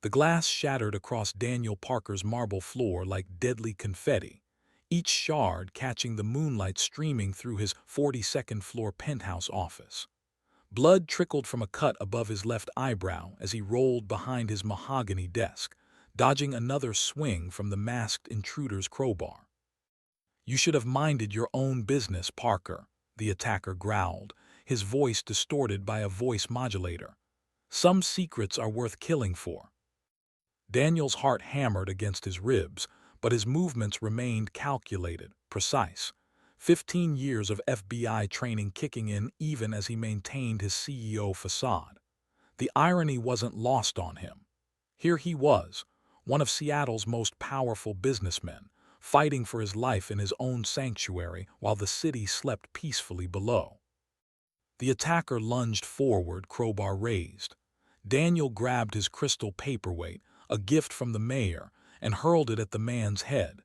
The glass shattered across Daniel Parker's marble floor like deadly confetti, each shard catching the moonlight streaming through his 42nd floor penthouse office. Blood trickled from a cut above his left eyebrow as he rolled behind his mahogany desk, dodging another swing from the masked intruder's crowbar. "You should have minded your own business, Parker," the attacker growled, his voice distorted by a voice modulator. "Some secrets are worth killing for." Daniel's heart hammered against his ribs, but his movements remained calculated, precise. 15 years of FBI training kicking in even as he maintained his CEO facade. The irony wasn't lost on him. Here he was, one of Seattle's most powerful businessmen, fighting for his life in his own sanctuary while the city slept peacefully below. The attacker lunged forward, crowbar raised. Daniel grabbed his crystal paperweight, a gift from the mayor, and hurled it at the man's head.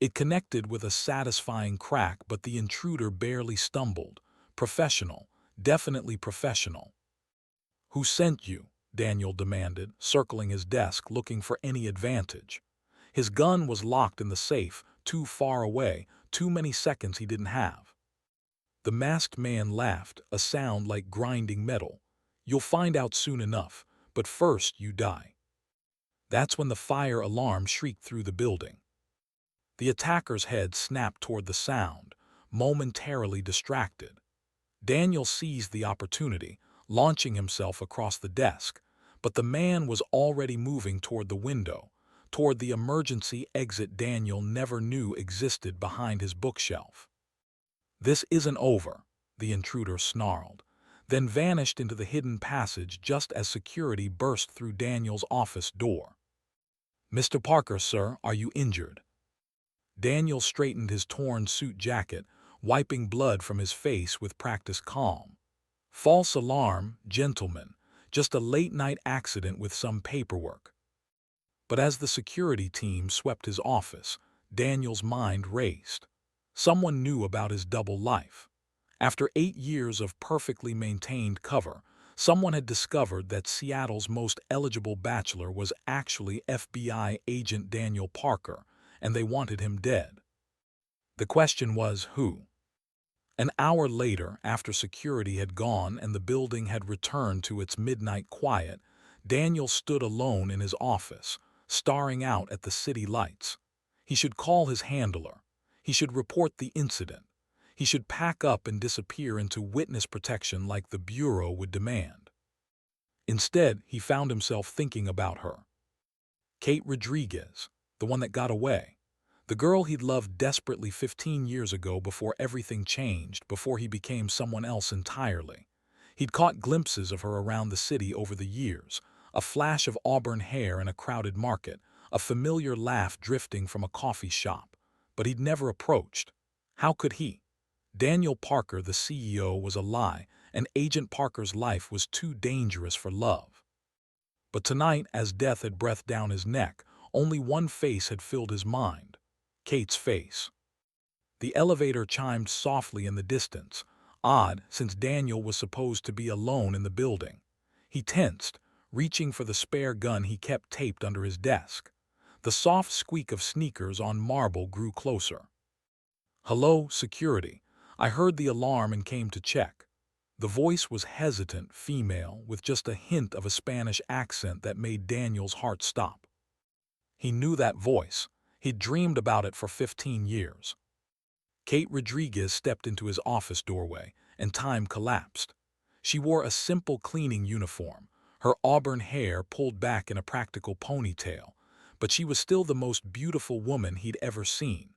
It connected with a satisfying crack, but the intruder barely stumbled. Professional, definitely professional. "Who sent you?" Daniel demanded, circling his desk looking for any advantage. His gun was locked in the safe, too far away, too many seconds he didn't have. The masked man laughed, a sound like grinding metal. "You'll find out soon enough, but first you die." That's when the fire alarm shrieked through the building. The attacker's head snapped toward the sound, momentarily distracted. Daniel seized the opportunity, launching himself across the desk, but the man was already moving toward the window, toward the emergency exit Daniel never knew existed behind his bookshelf. "This isn't over," the intruder snarled, then vanished into the hidden passage just as security burst through Daniel's office door. "Mr. Parker, sir, are you injured?" Daniel straightened his torn suit jacket, wiping blood from his face with practiced calm. "False alarm, gentlemen. Just a late-night accident with some paperwork." But as the security team swept his office, Daniel's mind raced. Someone knew about his double life. After 8 years of perfectly maintained cover, someone had discovered that Seattle's most eligible bachelor was actually FBI agent Daniel Parker, and they wanted him dead. The question was, who? An hour later, after security had gone and the building had returned to its midnight quiet, Daniel stood alone in his office, staring out at the city lights. He should call his handler. He should report the incident. He should pack up and disappear into witness protection like the Bureau would demand. Instead, he found himself thinking about her. Kate Rodriguez, the one that got away. The girl he'd loved desperately 15 years ago before everything changed, before he became someone else entirely. He'd caught glimpses of her around the city over the years, a flash of auburn hair in a crowded market, a familiar laugh drifting from a coffee shop. But he'd never approached. How could he? Daniel Parker, the CEO, was a lie, and Agent Parker's life was too dangerous for love. But tonight, as death had breathed down his neck, only one face had filled his mind. Kate's face. The elevator chimed softly in the distance, odd since Daniel was supposed to be alone in the building. He tensed, reaching for the spare gun he kept taped under his desk. The soft squeak of sneakers on marble grew closer. "Hello, security. I heard the alarm and came to check." The voice was hesitant, female, with just a hint of a Spanish accent that made Daniel's heart stop. He knew that voice. He'd dreamed about it for 15 years. Kate Rodriguez stepped into his office doorway, and time collapsed. She wore a simple cleaning uniform, her auburn hair pulled back in a practical ponytail, but she was still the most beautiful woman he'd ever seen.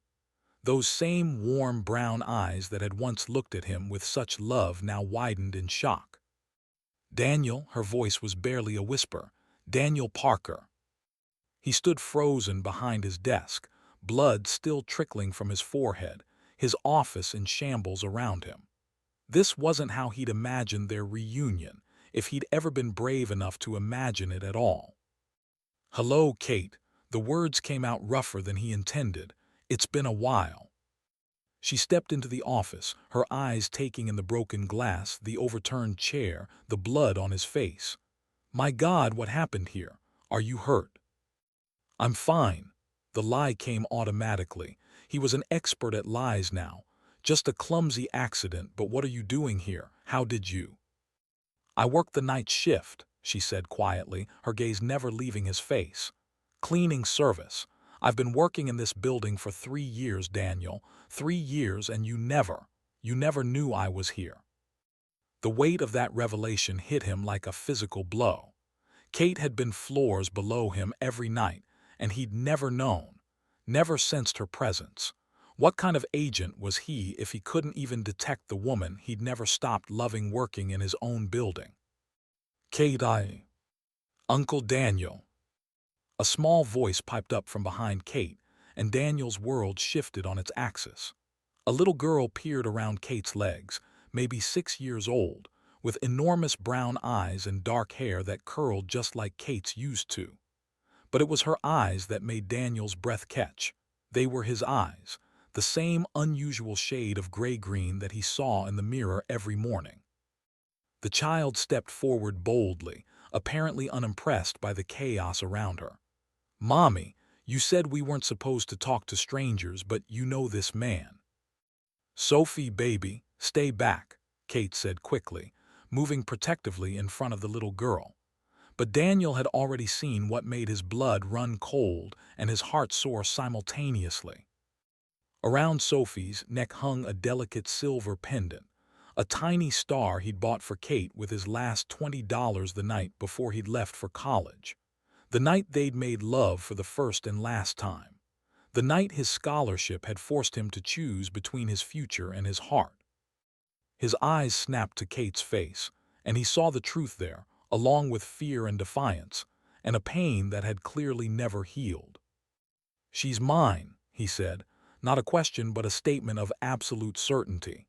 Those same warm brown eyes that had once looked at him with such love now widened in shock. "Daniel," her voice was barely a whisper. "Daniel Parker." He stood frozen behind his desk, blood still trickling from his forehead, his office in shambles around him. This wasn't how he'd imagined their reunion, if he'd ever been brave enough to imagine it at all. "Hello, Kate." The words came out rougher than he intended. "It's been a while." She stepped into the office, her eyes taking in the broken glass, the overturned chair, the blood on his face. "My God, what happened here? Are you hurt? I'm fine. The lie came automatically. He was an expert at lies now. Just a clumsy accident, but what are you doing here? How did you? I worked the night shift, she said quietly, her gaze never leaving his face. Cleaning service. I've been working in this building for 3 years, Daniel. 3 years, and you never knew I was here. The weight of that revelation hit him like a physical blow. Kate had been floors below him every night, and he'd never known, never sensed her presence. What kind of agent was he if he couldn't even detect the woman he'd never stopped loving working in his own building? Kate, Uncle Daniel. A small voice piped up from behind Kate, and Daniel's world shifted on its axis. A little girl peered around Kate's legs, maybe 6 years old, with enormous brown eyes and dark hair that curled just like Kate's used to. But it was her eyes that made Daniel's breath catch. They were his eyes, the same unusual shade of gray-green that he saw in the mirror every morning. The child stepped forward boldly, apparently unimpressed by the chaos around her. Mommy, you said we weren't supposed to talk to strangers, but you know this man. Sophie, baby, stay back, Kate said quickly, moving protectively in front of the little girl. But Daniel had already seen what made his blood run cold and his heart soar simultaneously. Around Sophie's neck hung a delicate silver pendant, a tiny star he'd bought for Kate with his last $20 the night before he'd left for college. The night they'd made love for the first and last time. The night his scholarship had forced him to choose between his future and his heart. His eyes snapped to Kate's face, and he saw the truth there, along with fear and defiance, and a pain that had clearly never healed. She's mine, he said, not a question but a statement of absolute certainty.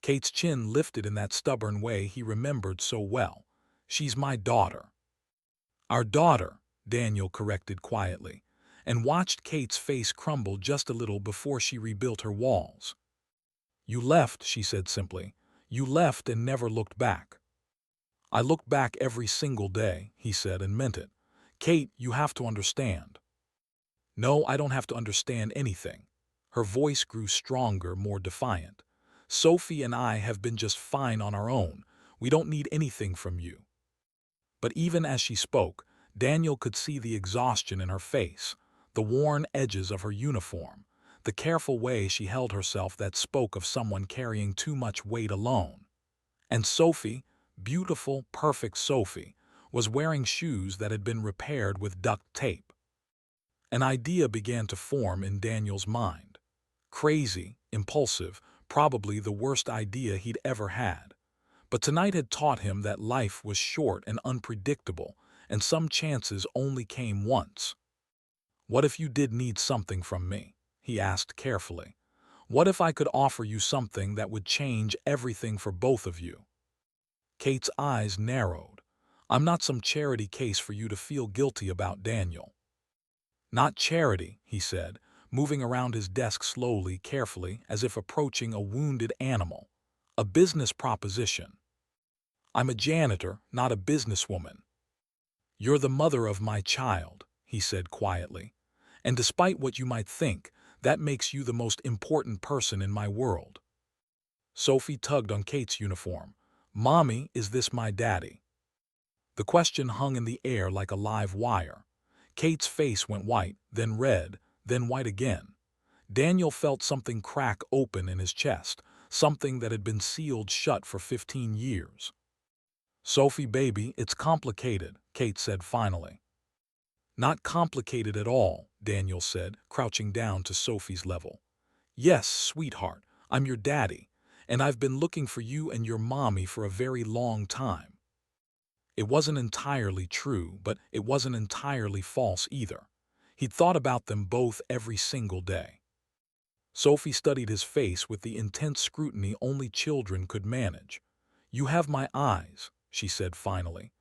Kate's chin lifted in that stubborn way he remembered so well. She's my daughter. Our daughter, Daniel corrected quietly, and watched Kate's face crumble just a little before she rebuilt her walls. You left, she said simply. You left and never looked back. I look back every single day, he said, and meant it. Kate, you have to understand. No, I don't have to understand anything. Her voice grew stronger, more defiant. Sophie and I have been just fine on our own. We don't need anything from you. But even as she spoke, Daniel could see the exhaustion in her face, the worn edges of her uniform, the careful way she held herself that spoke of someone carrying too much weight alone. And Sophie, beautiful, perfect Sophie, was wearing shoes that had been repaired with duct tape. An idea began to form in Daniel's mind. Crazy, impulsive, probably the worst idea he'd ever had. But tonight had taught him that life was short and unpredictable, and some chances only came once. What if you did need something from me? He asked carefully. What if I could offer you something that would change everything for both of you? Kate's eyes narrowed. I'm not some charity case for you to feel guilty about, Daniel. Not charity, he said, moving around his desk slowly, carefully, as if approaching a wounded animal. A business proposition. I'm a janitor, not a businesswoman. You're the mother of my child, he said quietly. And despite what you might think, that makes you the most important person in my world. Sophie tugged on Kate's uniform. Mommy, is this my daddy? The question hung in the air like a live wire. Kate's face went white, then red, then white again. Daniel felt something crack open in his chest, something that had been sealed shut for 15 years. Sophie, baby, it's complicated, Kate said finally. Not complicated at all, Daniel said, crouching down to Sophie's level. Yes, sweetheart, I'm your daddy, and I've been looking for you and your mommy for a very long time. It wasn't entirely true, but it wasn't entirely false either. He'd thought about them both every single day. Sophie studied his face with the intense scrutiny only children could manage. You have my eyes, she said finally.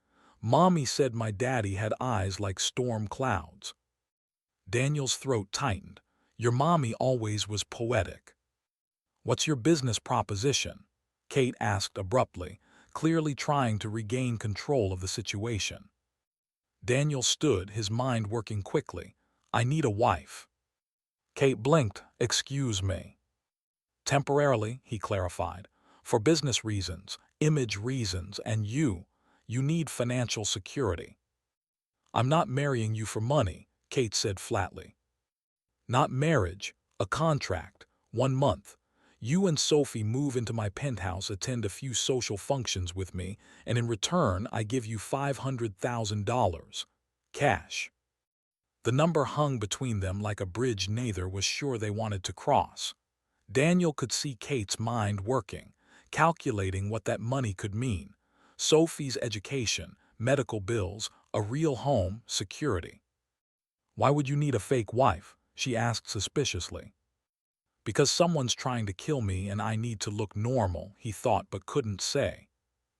Mommy said my daddy had eyes like storm clouds. Daniel's throat tightened. Your mommy always was poetic. What's your business proposition? Kate asked abruptly, clearly trying to regain control of the situation. Daniel stood, his mind working quickly. I need a wife. Kate blinked. Excuse me. Temporarily, he clarified. For business reasons, image reasons, and you need financial security. I'm not marrying you for money, Kate said flatly. Not marriage, a contract, 1 month. You and Sophie move into my penthouse, attend a few social functions with me, and in return I give you $500,000. Cash. The number hung between them like a bridge neither was sure they wanted to cross. Daniel could see Kate's mind working, calculating what that money could mean. Sophie's education, medical bills, a real home, security. Why would you need a fake wife? She asked suspiciously. Because someone's trying to kill me and I need to look normal, he thought but couldn't say.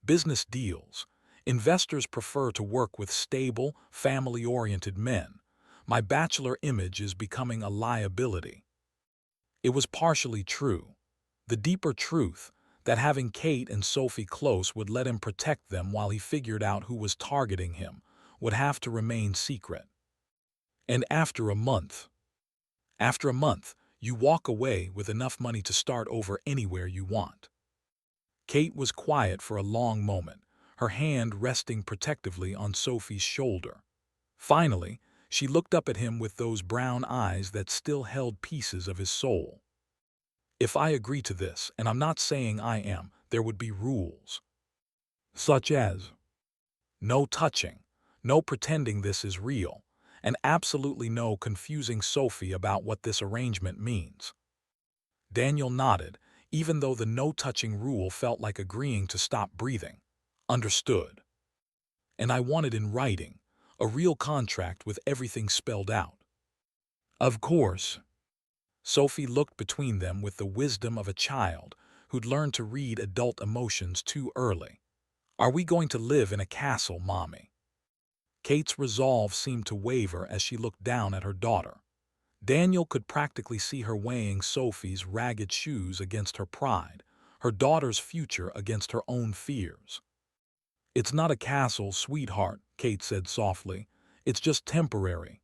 Business deals. Investors prefer to work with stable, family-oriented men. My bachelor image is becoming a liability. It was partially true. The deeper truth, that having Kate and Sophie close would let him protect them while he figured out who was targeting him, would have to remain secret. And after a month, you walk away with enough money to start over anywhere you want. Kate was quiet for a long moment, her hand resting protectively on Sophie's shoulder. Finally, she looked up at him with those brown eyes that still held pieces of his soul. If I agree to this, and I'm not saying I am, there would be rules. Such as no touching, no pretending this is real, and absolutely no confusing Sophie about what this arrangement means. Daniel nodded, even though the no-touching rule felt like agreeing to stop breathing. Understood. And I wanted in writing, a real contract with everything spelled out. Of course. Sophie looked between them with the wisdom of a child who'd learned to read adult emotions too early. Are we going to live in a castle, Mommy? Kate's resolve seemed to waver as she looked down at her daughter. Daniel could practically see her weighing Sophie's ragged shoes against her pride, her daughter's future against her own fears. It's not a castle, sweetheart, Kate said softly. It's just temporary.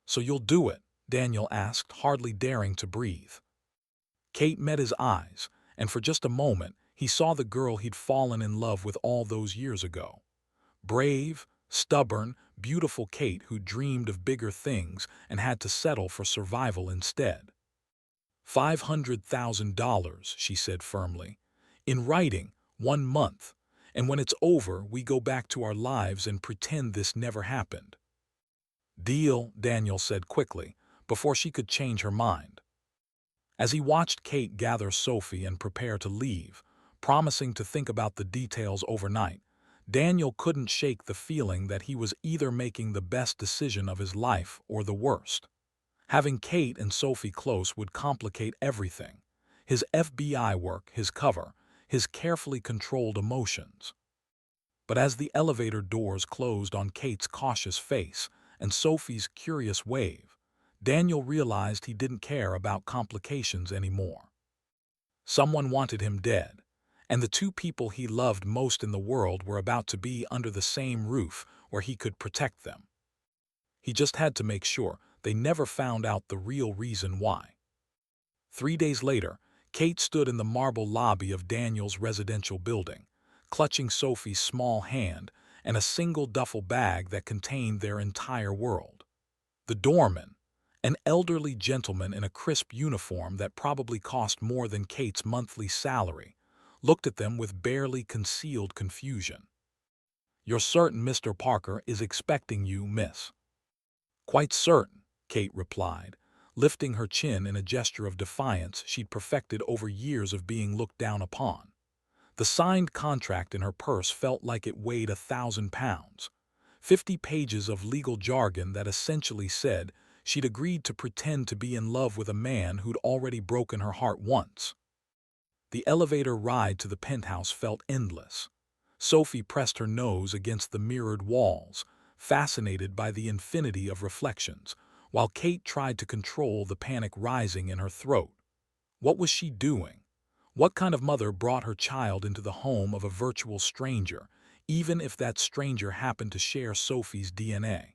So you'll do it? Daniel asked, hardly daring to breathe. Kate met his eyes, and for just a moment he saw the girl he'd fallen in love with all those years ago. Brave, stubborn, beautiful Kate who dreamed of bigger things and had to settle for survival instead. $500,000, she said firmly. In writing, 1 month, and when it's over we go back to our lives and pretend this never happened. Deal, Daniel said quickly, before she could change her mind. As he watched Kate gather Sophie and prepare to leave, promising to think about the details overnight, Daniel couldn't shake the feeling that he was either making the best decision of his life or the worst. Having Kate and Sophie close would complicate everything. His FBI work, his cover, his carefully controlled emotions. But as the elevator doors closed on Kate's cautious face and Sophie's curious wave, Daniel realized he didn't care about complications anymore. Someone wanted him dead, and the two people he loved most in the world were about to be under the same roof where he could protect them. He just had to make sure they never found out the real reason why. 3 days later, Kate stood in the marble lobby of Daniel's residential building, clutching Sophie's small hand and a single duffel bag that contained their entire world. The doorman, an elderly gentleman in a crisp uniform that probably cost more than Kate's monthly salary, looked at them with barely concealed confusion. You're certain Mr. Parker is expecting you, miss? Quite certain, Kate replied, lifting her chin in a gesture of defiance she'd perfected over years of being looked down upon. The signed contract in her purse felt like it weighed 1,000 pounds. 50 pages of legal jargon that essentially said she'd agreed to pretend to be in love with a man who'd already broken her heart once. The elevator ride to the penthouse felt endless. Sophie pressed her nose against the mirrored walls, fascinated by the infinity of reflections, while Kate tried to control the panic rising in her throat. What was she doing? What kind of mother brought her child into the home of a virtual stranger, even if that stranger happened to share Sophie's DNA.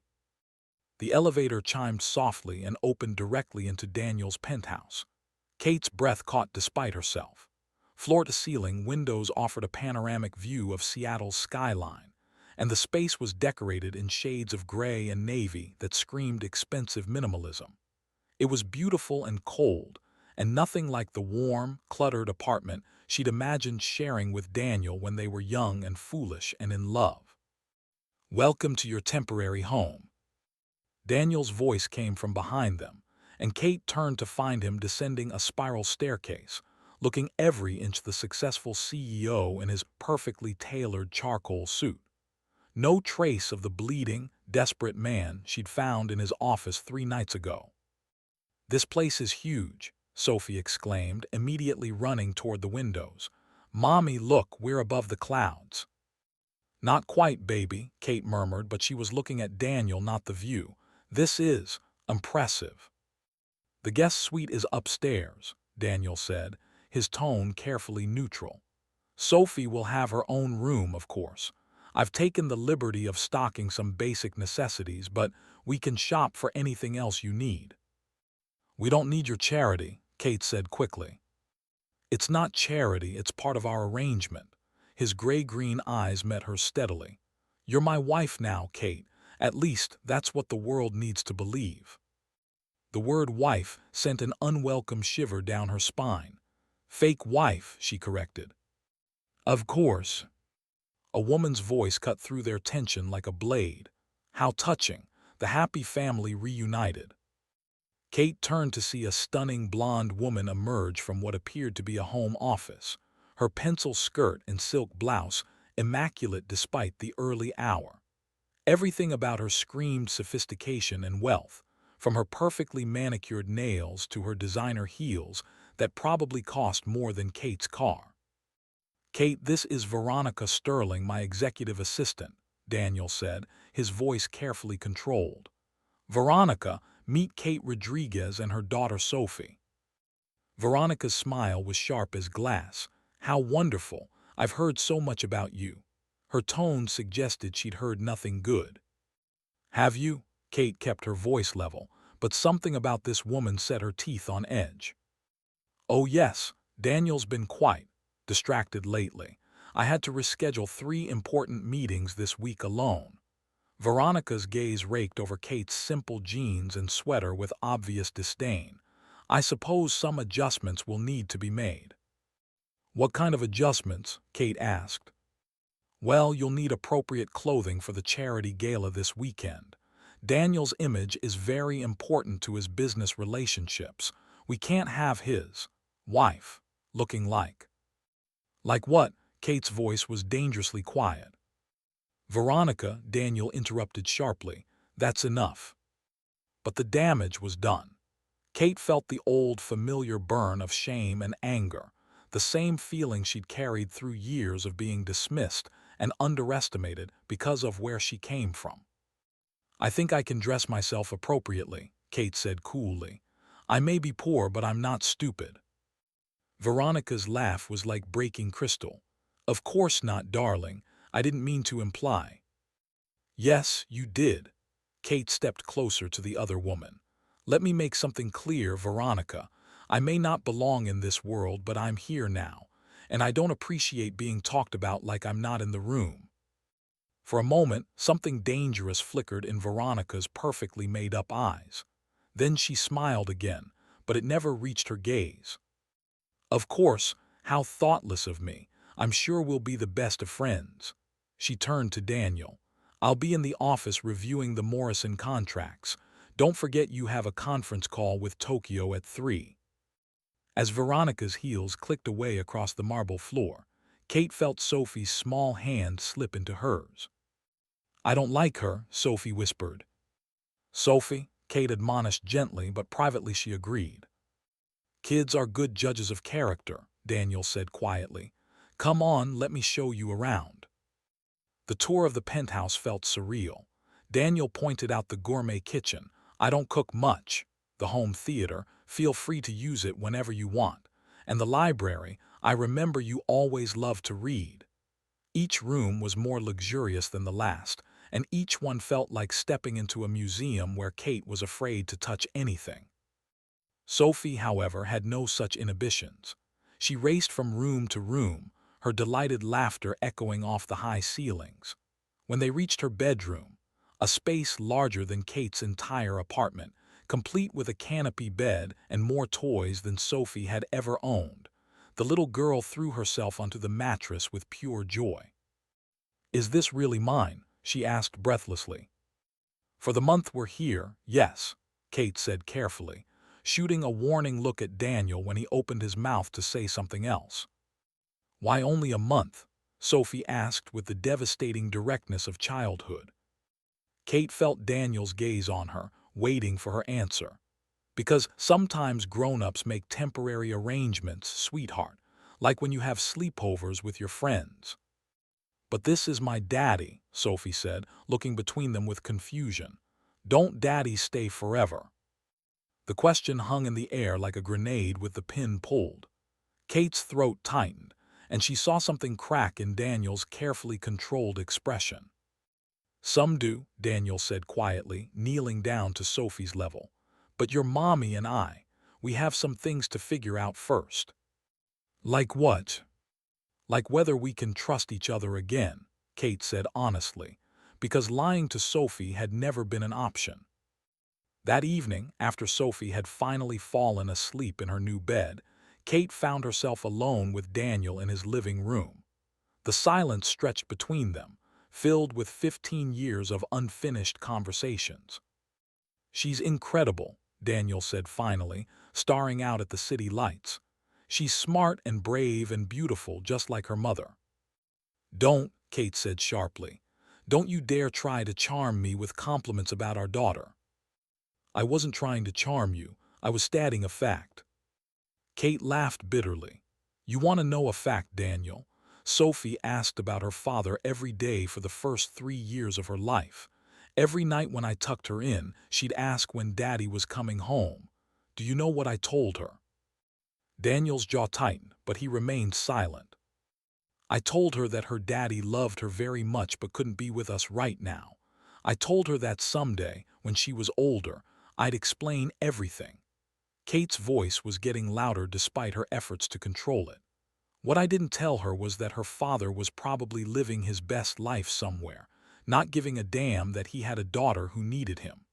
The elevator chimed softly and opened directly into Daniel's penthouse. Kate's breath caught despite herself. Floor-to-ceiling windows offered a panoramic view of Seattle's skyline, and the space was decorated in shades of gray and navy that screamed expensive minimalism. It was beautiful and cold, and nothing like the warm, cluttered apartment she'd imagined sharing with Daniel when they were young and foolish and in love. "Welcome to your temporary home." Daniel's voice came from behind them, and Kate turned to find him descending a spiral staircase, looking every inch the successful CEO in his perfectly tailored charcoal suit. No trace of the bleeding, desperate man she'd found in his office 3 nights ago. "This place is huge," Sophie exclaimed, immediately running toward the windows. "Mommy, look, we're above the clouds." "Not quite, baby," Kate murmured, but she was looking at Daniel, not the view. "This is impressive." "The guest suite is upstairs," Daniel said, his tone carefully neutral. "Sophie will have her own room, of course. I've taken the liberty of stocking some basic necessities, but we can shop for anything else you need." "We don't need your charity," Kate said quickly. "It's not charity, it's part of our arrangement." His gray-green eyes met hers steadily. "You're my wife now, Kate. At least, that's what the world needs to believe." The word wife sent an unwelcome shiver down her spine. "Fake wife," she corrected. "Of course." A woman's voice cut through their tension like a blade. How touching, the happy family reunited. Kate turned to see a stunning blonde woman emerge from what appeared to be a home office, her pencil skirt and silk blouse immaculate despite the early hour. Everything about her screamed sophistication and wealth, from her perfectly manicured nails to her designer heels that probably cost more than Kate's car. "Kate, this is Veronica Sterling, my executive assistant," Daniel said, his voice carefully controlled. "Veronica, meet Kate Rodriguez and her daughter Sophie." Veronica's smile was sharp as glass. "How wonderful. I've heard so much about you." Her tone suggested she'd heard nothing good. "Have you?" Kate kept her voice level, but something about this woman set her teeth on edge. "Oh yes, Daniel's been quite distracted lately. I had to reschedule 3 important meetings this week alone." Veronica's gaze raked over Kate's simple jeans and sweater with obvious disdain. "I suppose some adjustments will need to be made." "What kind of adjustments?" Kate asked. "Well, you'll need appropriate clothing for the charity gala this weekend. Daniel's image is very important to his business relationships. We can't have his wife looking like—" "Like what?" Kate's voice was dangerously quiet. "Veronica," Daniel interrupted sharply, "that's enough." But the damage was done. Kate felt the old, familiar burn of shame and anger, the same feeling she'd carried through years of being dismissed and underestimated because of where she came from. "I think I can dress myself appropriately," Kate said coolly. "I may be poor, but I'm not stupid." Veronica's laugh was like breaking crystal. "Of course not, darling. I didn't mean to imply." "Yes, you did." Kate stepped closer to the other woman. "Let me make something clear, Veronica. I may not belong in this world, but I'm here now, and I don't appreciate being talked about like I'm not in the room." For a moment, something dangerous flickered in Veronica's perfectly made-up eyes. Then she smiled again, but it never reached her gaze. "Of course, how thoughtless of me. I'm sure we'll be the best of friends." She turned to Daniel. "I'll be in the office reviewing the Morrison contracts. Don't forget you have a conference call with Tokyo at 3. As Veronica's heels clicked away across the marble floor, Kate felt Sophie's small hand slip into hers. "I don't like her," Sophie whispered. "Sophie," Kate admonished gently, but privately she agreed. "Kids are good judges of character," Daniel said quietly. "Come on, let me show you around." The tour of the penthouse felt surreal. Daniel pointed out the gourmet kitchen. "I don't cook much." The home theater, "Feel free to use it whenever you want." And the library, "I remember you always loved to read." Each room was more luxurious than the last, and each one felt like stepping into a museum where Kate was afraid to touch anything. Sophie, however, had no such inhibitions. She raced from room to room, her delighted laughter echoing off the high ceilings. When they reached her bedroom, a space larger than Kate's entire apartment, complete with a canopy bed and more toys than Sophie had ever owned, the little girl threw herself onto the mattress with pure joy. "Is this really mine?" she asked breathlessly. "For the month we're here, yes," Kate said carefully, shooting a warning look at Daniel when he opened his mouth to say something else. "Why only a month?" Sophie asked with the devastating directness of childhood. Kate felt Daniel's gaze on her, waiting for her answer. "Because sometimes grown-ups make temporary arrangements, sweetheart, like when you have sleepovers with your friends." "But this is my daddy," Sophie said, looking between them with confusion. "Don't daddies stay forever?" The question hung in the air like a grenade with the pin pulled. Kate's throat tightened, and she saw something crack in Daniel's carefully controlled expression. "Some do," Daniel said quietly, kneeling down to Sophie's level. "But your mommy and I, we have some things to figure out first." "Like what?" "Like whether we can trust each other again," Kate said honestly, because lying to Sophie had never been an option. That evening, after Sophie had finally fallen asleep in her new bed, Kate found herself alone with Daniel in his living room. The silence stretched between them, filled with 15 years of unfinished conversations. "She's incredible," Daniel said finally, staring out at the city lights. "She's smart and brave and beautiful, just like her mother." "Don't," Kate said sharply. "Don't you dare try to charm me with compliments about our daughter." "I wasn't trying to charm you. I was stating a fact." Kate laughed bitterly. "You want to know a fact, Daniel? Sophie asked about her father every day for the first 3 years of her life. Every night when I tucked her in, she'd ask when Daddy was coming home. Do you know what I told her?" Daniel's jaw tightened, but he remained silent. "I told her that her daddy loved her very much but couldn't be with us right now. I told her that someday, when she was older, I'd explain everything." Kate's voice was getting louder despite her efforts to control it. "What I didn't tell her was that her father was probably living his best life somewhere, not giving a damn that he had a daughter who needed him."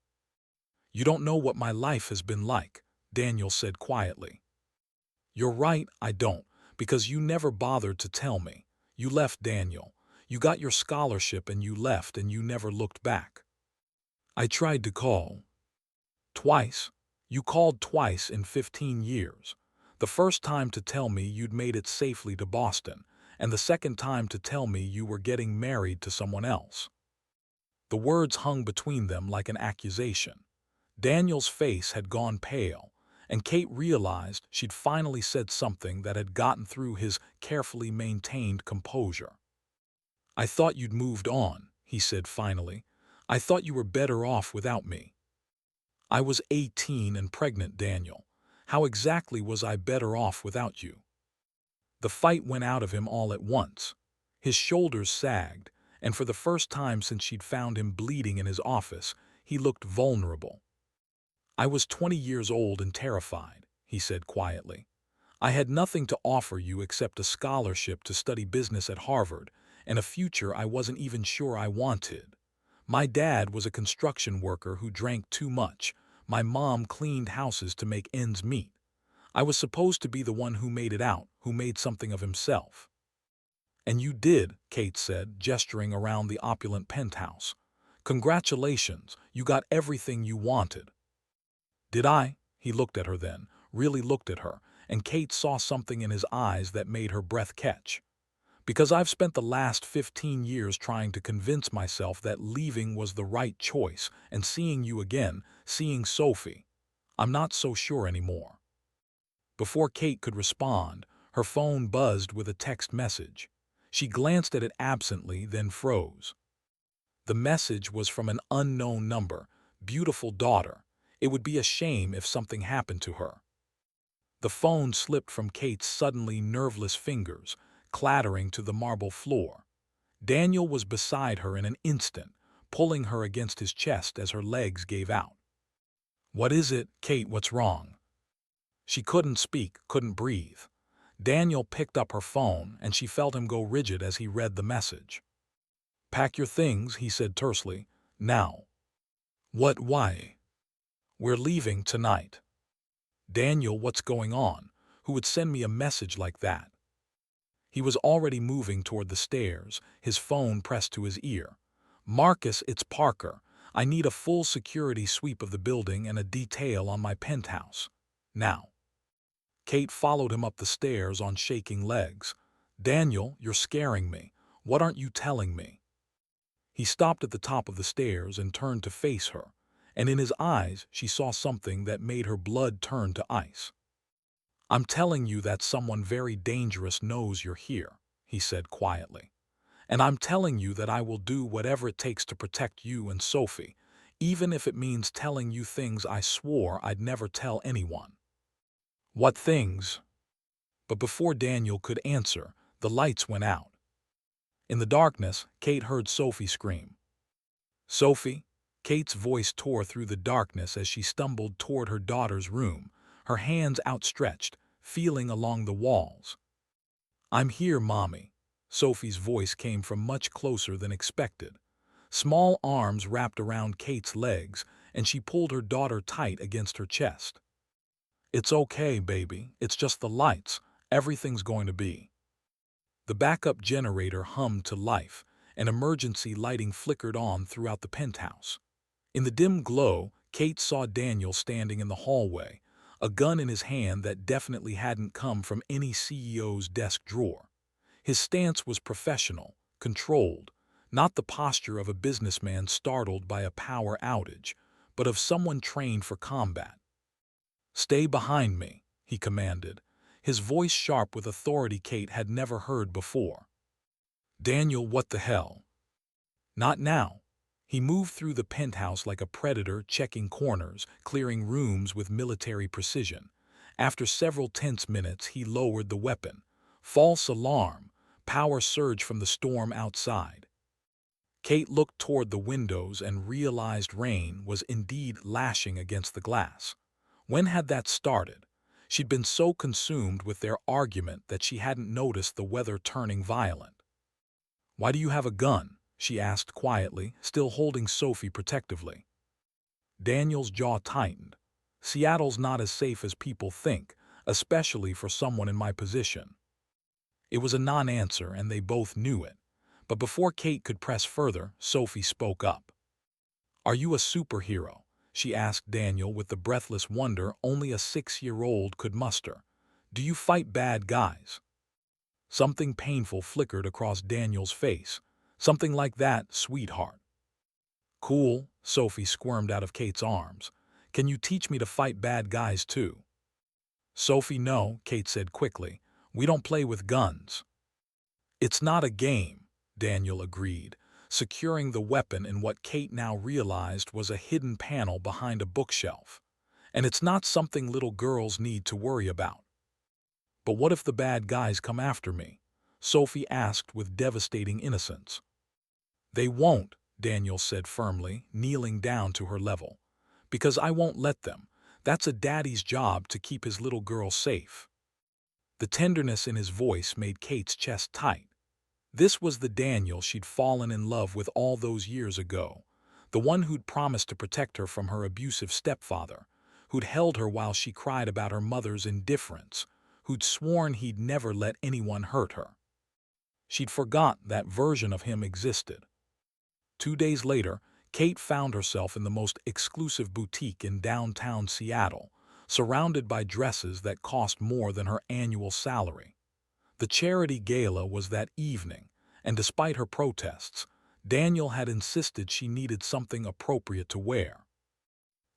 "You don't know what my life has been like," Daniel said quietly. "You're right, I don't, because you never bothered to tell me. You left, Daniel. You got your scholarship and you left and you never looked back." "I tried to call." "Twice. You called twice in 15 years. The first time to tell me you'd made it safely to Boston, and the second time to tell me you were getting married to someone else." The words hung between them like an accusation. Daniel's face had gone pale, and Kate realized she'd finally said something that had gotten through his carefully maintained composure. "I thought you'd moved on," he said finally. "I thought you were better off without me." "I was 18 and pregnant, Daniel. How exactly was I better off without you?" The fight went out of him all at once. His shoulders sagged, and for the first time since she'd found him bleeding in his office, he looked vulnerable. "I was 20 years old and terrified," he said quietly. "I had nothing to offer you except a scholarship to study business at Harvard and a future I wasn't even sure I wanted. My dad was a construction worker who drank too much. My mom cleaned houses to make ends meet. I was supposed to be the one who made it out, who made something of himself." "And you did," Kate said, gesturing around the opulent penthouse. "Congratulations, you got everything you wanted." "Did I?" He looked at her then, really looked at her, and Kate saw something in his eyes that made her breath catch. "Because I've spent the last 15 years trying to convince myself that leaving was the right choice, and seeing you again, seeing Sophie, I'm not so sure anymore." Before Kate could respond, her phone buzzed with a text message. She glanced at it absently, then froze. The message was from an unknown number. "Beautiful daughter. It would be a shame if something happened to her." The phone slipped from Kate's suddenly nerveless fingers, clattering to the marble floor. Daniel was beside her in an instant, pulling her against his chest as her legs gave out. "What is it, Kate? What's wrong?" She couldn't speak, couldn't breathe. Daniel picked up her phone, and she felt him go rigid as he read the message. "Pack your things," he said tersely. "Now." "What? Why?" "We're leaving tonight." "Daniel, what's going on? Who would send me a message like that?" He was already moving toward the stairs, his phone pressed to his ear. "Marcus, it's Parker. I need a full security sweep of the building and a detail on my penthouse. Now." Kate followed him up the stairs on shaking legs. "Daniel, you're scaring me. What aren't you telling me?" He stopped at the top of the stairs and turned to face her, and in his eyes she saw something that made her blood turn to ice. "I'm telling you that someone very dangerous knows you're here," he said quietly. "And I'm telling you that I will do whatever it takes to protect you and Sophie, even if it means telling you things I swore I'd never tell anyone." "What things?" But before Daniel could answer, the lights went out. In the darkness, Kate heard Sophie scream. "Sophie?" Kate's voice tore through the darkness as she stumbled toward her daughter's room, her hands outstretched, feeling along the walls. "I'm here, Mommy." Sophie's voice came from much closer than expected. Small arms wrapped around Kate's legs, and she pulled her daughter tight against her chest. "It's okay, baby. It's just the lights. Everything's going to be." The backup generator hummed to life, and emergency lighting flickered on throughout the penthouse. In the dim glow, Kate saw Daniel standing in the hallway, a gun in his hand that definitely hadn't come from any CEO's desk drawer. His stance was professional, controlled, not the posture of a businessman startled by a power outage, but of someone trained for combat. "Stay behind me," he commanded, his voice sharp with authority Kate had never heard before. "Daniel, what the hell?" "Not now." He moved through the penthouse like a predator, checking corners, clearing rooms with military precision. After several tense minutes, he lowered the weapon. False alarm, power surge from the storm outside. Kate looked toward the windows and realized rain was indeed lashing against the glass. When had that started? She'd been so consumed with their argument that she hadn't noticed the weather turning violent. "Why do you have a gun?" she asked quietly, still holding Sophie protectively. Daniel's jaw tightened. "Seattle's not as safe as people think, especially for someone in my position." It was a non-answer, and they both knew it. But before Kate could press further, Sophie spoke up. "Are you a superhero?" she asked Daniel with the breathless wonder only a 6-year-old could muster. "Do you fight bad guys?" Something painful flickered across Daniel's face. "Something like that, sweetheart." "Cool," Sophie squirmed out of Kate's arms. "Can you teach me to fight bad guys too?" "Sophie, no," Kate said quickly. "We don't play with guns." "It's not a game," Daniel agreed, securing the weapon in what Kate now realized was a hidden panel behind a bookshelf. "And it's not something little girls need to worry about." "But what if the bad guys come after me?" Sophie asked with devastating innocence. "They won't," Daniel said firmly, kneeling down to her level. "Because I won't let them. That's a daddy's job to keep his little girl safe." The tenderness in his voice made Kate's chest tight. This was the Daniel she'd fallen in love with all those years ago, the one who'd promised to protect her from her abusive stepfather, who'd held her while she cried about her mother's indifference, who'd sworn he'd never let anyone hurt her. She'd forgot that version of him existed. 2 days later, Kate found herself in the most exclusive boutique in downtown Seattle, surrounded by dresses that cost more than her annual salary. The charity gala was that evening, and despite her protests, Daniel had insisted she needed something appropriate to wear.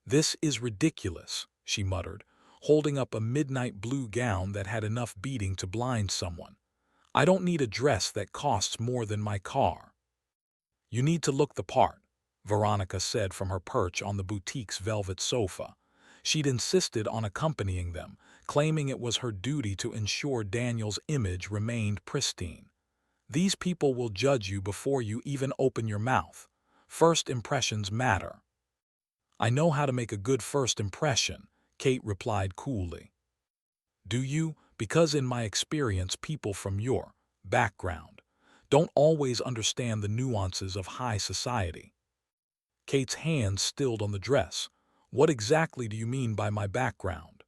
"This is ridiculous," she muttered, holding up a midnight blue gown that had enough beading to blind someone. "I don't need a dress that costs more than my car." "You need to look the part," Veronica said from her perch on the boutique's velvet sofa. She'd insisted on accompanying them, claiming it was her duty to ensure Daniel's image remained pristine. These people will judge you before you even open your mouth. First impressions matter. I know how to make a good first impression, Kate replied coolly. Do you? Because in my experience, people from your background don't always understand the nuances of high society. Kate's hands stilled on the dress. What exactly do you mean by my background?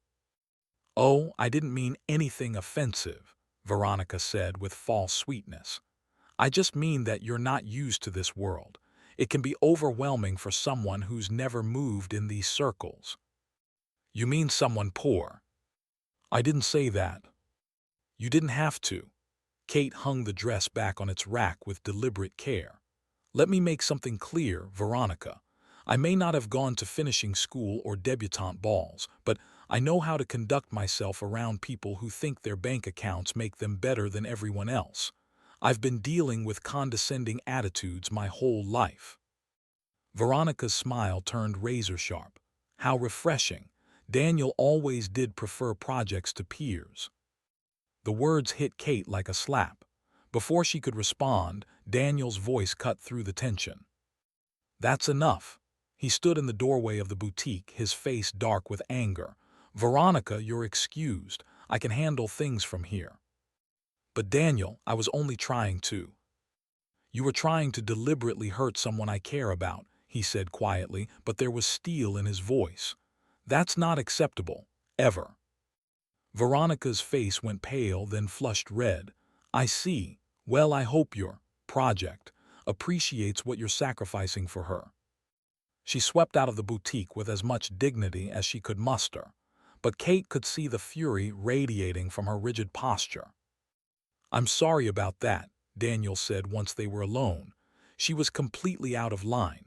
Oh, I didn't mean anything offensive, Veronica said with false sweetness. I just mean that you're not used to this world. It can be overwhelming for someone who's never moved in these circles. You mean someone poor? I didn't say that. You didn't have to. Kate hung the dress back on its rack with deliberate care. Let me make something clear, Veronica. I may not have gone to finishing school or debutante balls, but I know how to conduct myself around people who think their bank accounts make them better than everyone else. I've been dealing with condescending attitudes my whole life. Veronica's smile turned razor-sharp. How refreshing. Daniel always did prefer projects to peers. The words hit Kate like a slap. Before she could respond, Daniel's voice cut through the tension. That's enough. He stood in the doorway of the boutique, his face dark with anger. Veronica, you're excused. I can handle things from here. But Daniel, I was only trying to. You were trying to deliberately hurt someone I care about, he said quietly, but there was steel in his voice. That's not acceptable. Ever. Veronica's face went pale, then flushed red. I see. Well, I hope your project appreciates what you're sacrificing for her. She swept out of the boutique with as much dignity as she could muster, but Kate could see the fury radiating from her rigid posture. I'm sorry about that, Daniel said once they were alone. She was completely out of line.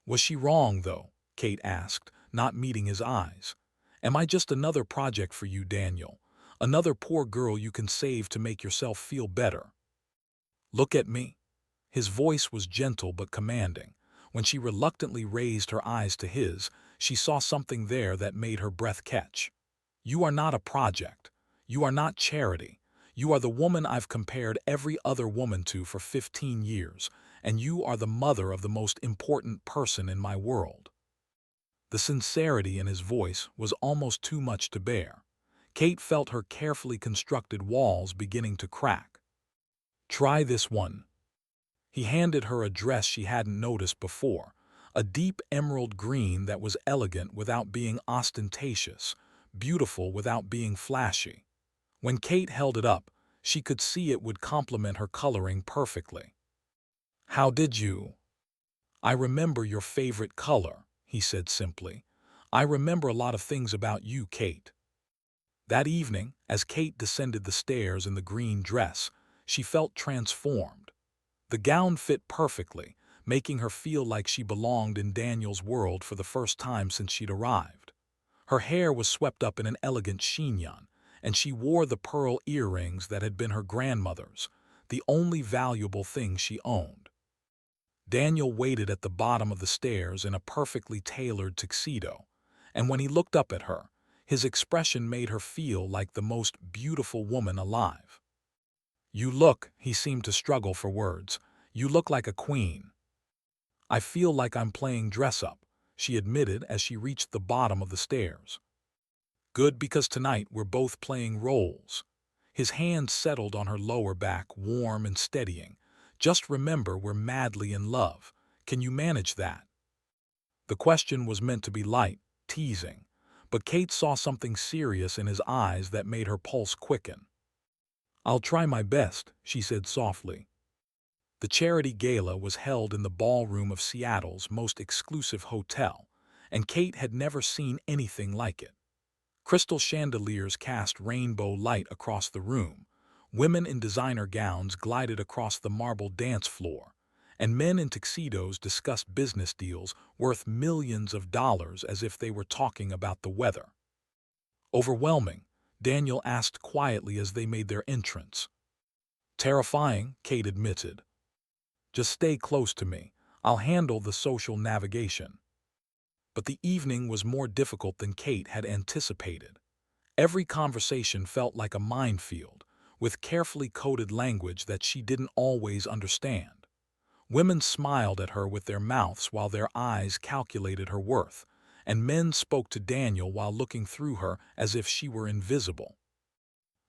Was she wrong, though? Kate asked, not meeting his eyes. Am I just another project for you, Daniel? Another poor girl you can save to make yourself feel better? Look at me. His voice was gentle but commanding. When she reluctantly raised her eyes to his, she saw something there that made her breath catch. You are not a project. You are not charity. You are the woman I've compared every other woman to for 15 years, and you are the mother of the most important person in my world. The sincerity in his voice was almost too much to bear. Kate felt her carefully constructed walls beginning to crack. Try this one. He handed her a dress she hadn't noticed before, a deep emerald green that was elegant without being ostentatious, beautiful without being flashy. When Kate held it up, she could see it would complement her coloring perfectly. How did you? I remember your favorite color, he said simply. I remember a lot of things about you, Kate. That evening, as Kate descended the stairs in the green dress, she felt transformed. The gown fit perfectly, making her feel like she belonged in Daniel's world for the first time since she'd arrived. Her hair was swept up in an elegant chignon, and she wore the pearl earrings that had been her grandmother's, the only valuable thing she owned. Daniel waited at the bottom of the stairs in a perfectly tailored tuxedo, and when he looked up at her, his expression made her feel like the most beautiful woman alive. You look, he seemed to struggle for words, you look like a queen. I feel like I'm playing dress-up, she admitted as she reached the bottom of the stairs. Good, because tonight we're both playing roles. His hand settled on her lower back, warm and steadying. Just remember, we're madly in love. Can you manage that? The question was meant to be light, teasing, but Kate saw something serious in his eyes that made her pulse quicken. I'll try my best, she said softly. The charity gala was held in the ballroom of Seattle's most exclusive hotel, and Kate had never seen anything like it. Crystal chandeliers cast rainbow light across the room, women in designer gowns glided across the marble dance floor, and men in tuxedos discussed business deals worth millions of dollars as if they were talking about the weather. Overwhelming, Daniel asked quietly as they made their entrance. Terrifying, Kate admitted. Just stay close to me. I'll handle the social navigation. But the evening was more difficult than Kate had anticipated. Every conversation felt like a minefield, with carefully coded language that she didn't always understand. Women smiled at her with their mouths while their eyes calculated her worth, and men spoke to Daniel while looking through her as if she were invisible.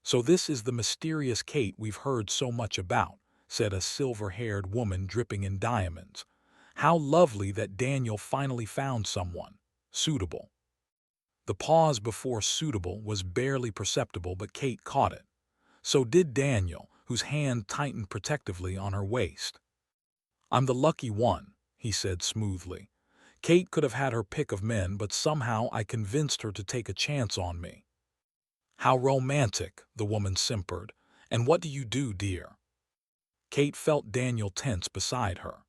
"So this is the mysterious Kate we've heard so much about," said a silver-haired woman dripping in diamonds. "How lovely that Daniel finally found someone suitable." The pause before suitable was barely perceptible, but Kate caught it. So did Daniel, whose hand tightened protectively on her waist. "I'm the lucky one," he said smoothly. "Kate could have had her pick of men, but somehow I convinced her to take a chance on me." "How romantic," the woman simpered. "And what do you do, dear?" Kate felt Daniel tense beside her.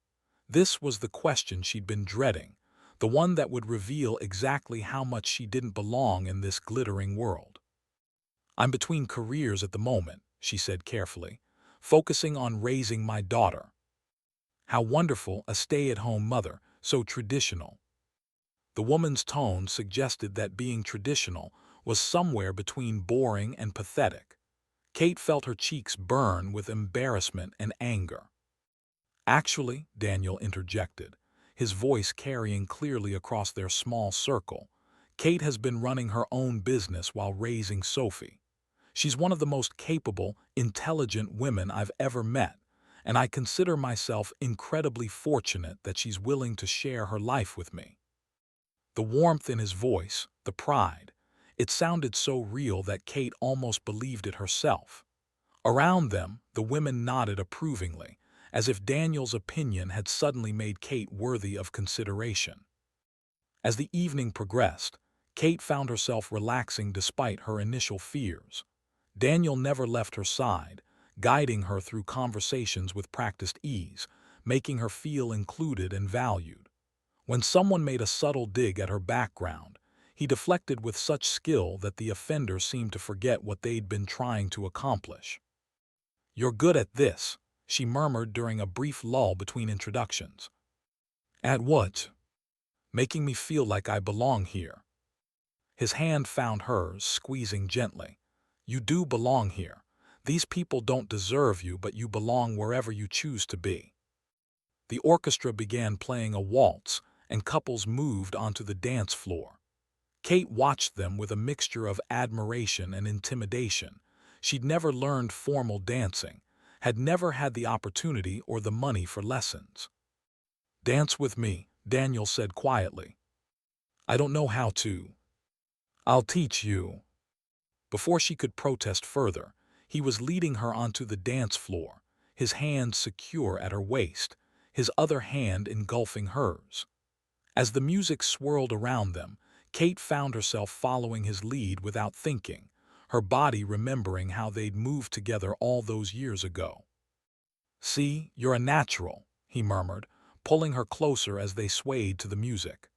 This was the question she'd been dreading, the one that would reveal exactly how much she didn't belong in this glittering world. "I'm between careers at the moment," she said carefully, "focusing on raising my daughter." "How wonderful, a stay-at-home mother, so traditional." The woman's tone suggested that being traditional was somewhere between boring and pathetic. Kate felt her cheeks burn with embarrassment and anger. "Actually," Daniel interjected, his voice carrying clearly across their small circle, "Kate has been running her own business while raising Sophie. She's one of the most capable, intelligent women I've ever met, and I consider myself incredibly fortunate that she's willing to share her life with me." The warmth in his voice, the pride, it sounded so real that Kate almost believed it herself. Around them, the women nodded approvingly, as if Daniel's opinion had suddenly made Kate worthy of consideration. As the evening progressed, Kate found herself relaxing despite her initial fears. Daniel never left her side, guiding her through conversations with practiced ease, making her feel included and valued. When someone made a subtle dig at her background, he deflected with such skill that the offender seemed to forget what they'd been trying to accomplish. "You're good at this," she murmured during a brief lull between introductions. "At what?" "Making me feel like I belong here." His hand found hers, squeezing gently. "You do belong here. These people don't deserve you, but you belong wherever you choose to be." The orchestra began playing a waltz, and couples moved onto the dance floor. Kate watched them with a mixture of admiration and intimidation. She'd never learned formal dancing, had never had the opportunity or the money for lessons. "Dance with me," Daniel said quietly. "I don't know how to." "I'll teach you." Before she could protest further, he was leading her onto the dance floor, his hand secure at her waist, his other hand engulfing hers. As the music swirled around them, Kate found herself following his lead without thinking, her body remembering how they'd moved together all those years ago. "See, you're a natural," he murmured, pulling her closer as they swayed to the music.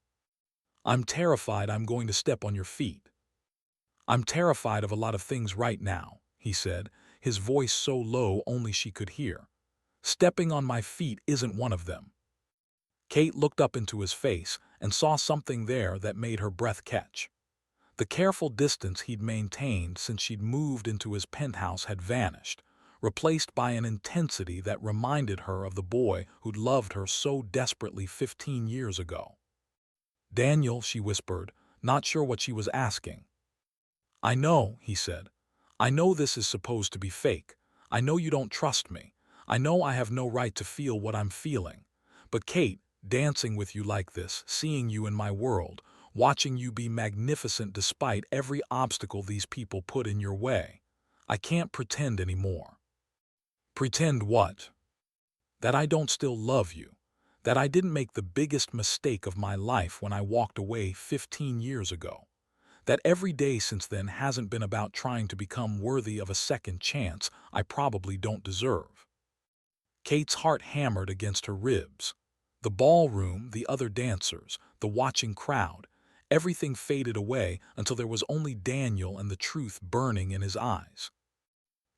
"I'm terrified I'm going to step on your feet." "I'm terrified of a lot of things right now," he said, his voice so low only she could hear. "Stepping on my feet isn't one of them." Kate looked up into his face and saw something there that made her breath catch. The careful distance he'd maintained since she'd moved into his penthouse had vanished, replaced by an intensity that reminded her of the boy who'd loved her so desperately 15 years ago. "Daniel," she whispered, not sure what she was asking. "I know," he said. "I know this is supposed to be fake. I know you don't trust me. I know I have no right to feel what I'm feeling. But Kate, dancing with you like this, seeing you in my world, watching you be magnificent despite every obstacle these people put in your way, I can't pretend anymore." "Pretend what?" "That I don't still love you. That I didn't make the biggest mistake of my life when I walked away 15 years ago. That every day since then hasn't been about trying to become worthy of a second chance I probably don't deserve." Kate's heart hammered against her ribs. The ballroom, the other dancers, the watching crowd, everything faded away until there was only Daniel and the truth burning in his eyes.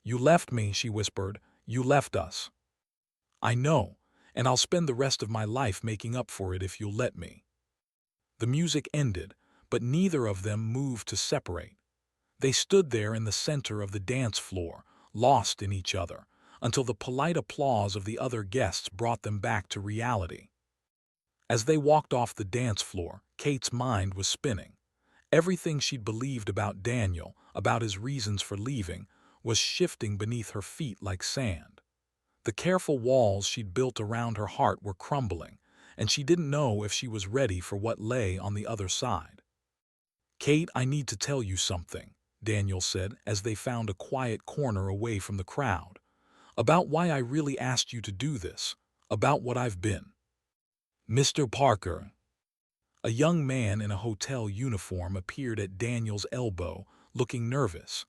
"You left me," she whispered. "You left us." "I know, and I'll spend the rest of my life making up for it if you'll let me." The music ended, but neither of them moved to separate. They stood there in the center of the dance floor, lost in each other, until the polite applause of the other guests brought them back to reality. As they walked off the dance floor, Kate's mind was spinning. Everything she'd believed about Daniel, about his reasons for leaving, was shifting beneath her feet like sand. The careful walls she'd built around her heart were crumbling, and she didn't know if she was ready for what lay on the other side. "Kate, I need to tell you something," Daniel said as they found a quiet corner away from the crowd. "About why I really asked you to do this, about what I've been." "Mr. Parker." A young man in a hotel uniform appeared at Daniel's elbow, looking nervous.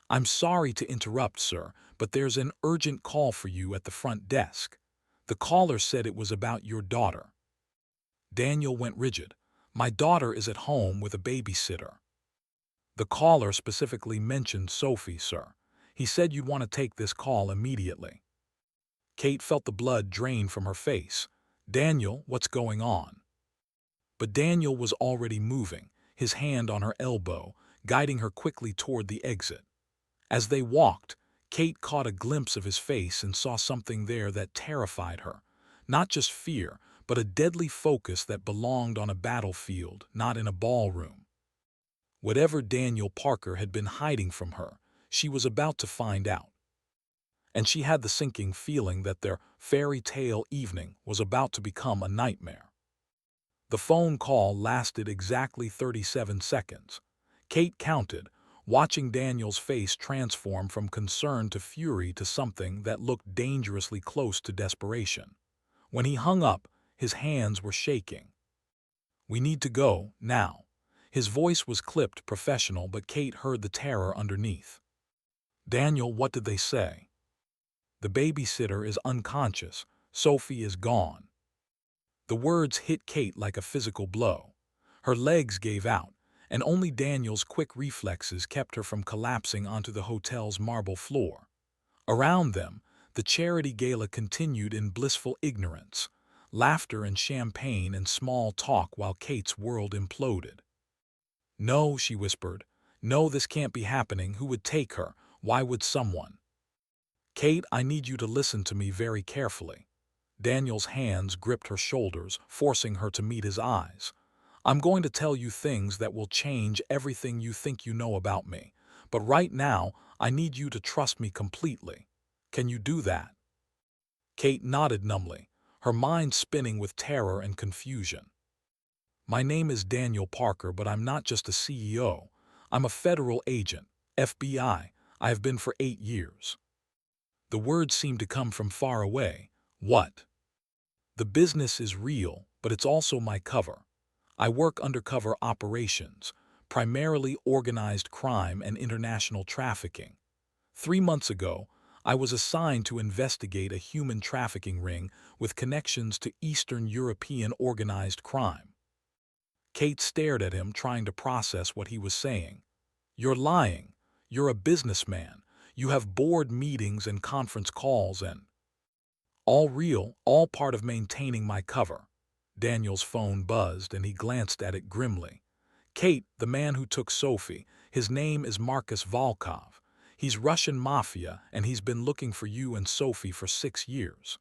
"I'm sorry to interrupt, sir, but there's an urgent call for you at the front desk. The caller said it was about your daughter." Daniel went rigid. "My daughter is at home with a babysitter." "The caller specifically mentioned Sophie, sir. He said you'd want to take this call immediately." Kate felt the blood drain from her face. "Daniel, what's going on?" But Daniel was already moving, his hand on her elbow, guiding her quickly toward the exit. As they walked, Kate caught a glimpse of his face and saw something there that terrified her. Not just fear, but a deadly focus that belonged on a battlefield, not in a ballroom. Whatever Daniel Parker had been hiding from her, she was about to find out. And she had the sinking feeling that their fairy tale evening was about to become a nightmare. The phone call lasted exactly 37 seconds. Kate counted, watching Daniel's face transform from concern to fury to something that looked dangerously close to desperation. When he hung up, his hands were shaking. "We need to go, now." His voice was clipped professional, but Kate heard the terror underneath. "Daniel, what did they say?" "The babysitter is unconscious. Sophie is gone." The words hit Kate like a physical blow. Her legs gave out, and only Daniel's quick reflexes kept her from collapsing onto the hotel's marble floor. Around them, the charity gala continued in blissful ignorance, laughter and champagne and small talk while Kate's world imploded. "No," she whispered. "No, this can't be happening. Who would take her? Why would someone?" "Kate, I need you to listen to me very carefully." Daniel's hands gripped her shoulders, forcing her to meet his eyes. "I'm going to tell you things that will change everything you think you know about me. But right now, I need you to trust me completely. Can you do that?" Kate nodded numbly, her mind spinning with terror and confusion. "My name is Daniel Parker, but I'm not just a CEO. I'm a federal agent, FBI. I have been for 8 years." The words seemed to come from far away. "What?" "The business is real, but it's also my cover. I work undercover operations, primarily organized crime and international trafficking. 3 months ago, I was assigned to investigate a human trafficking ring with connections to Eastern European organized crime." Kate stared at him, trying to process what he was saying. "You're lying. You're a businessman. You have board meetings and conference calls and—" "All real, all part of maintaining my cover." Daniel's phone buzzed and he glanced at it grimly. "Kate, the man who took Sophie, his name is Marcus Volkov. He's Russian mafia and he's been looking for you and Sophie for 6 years."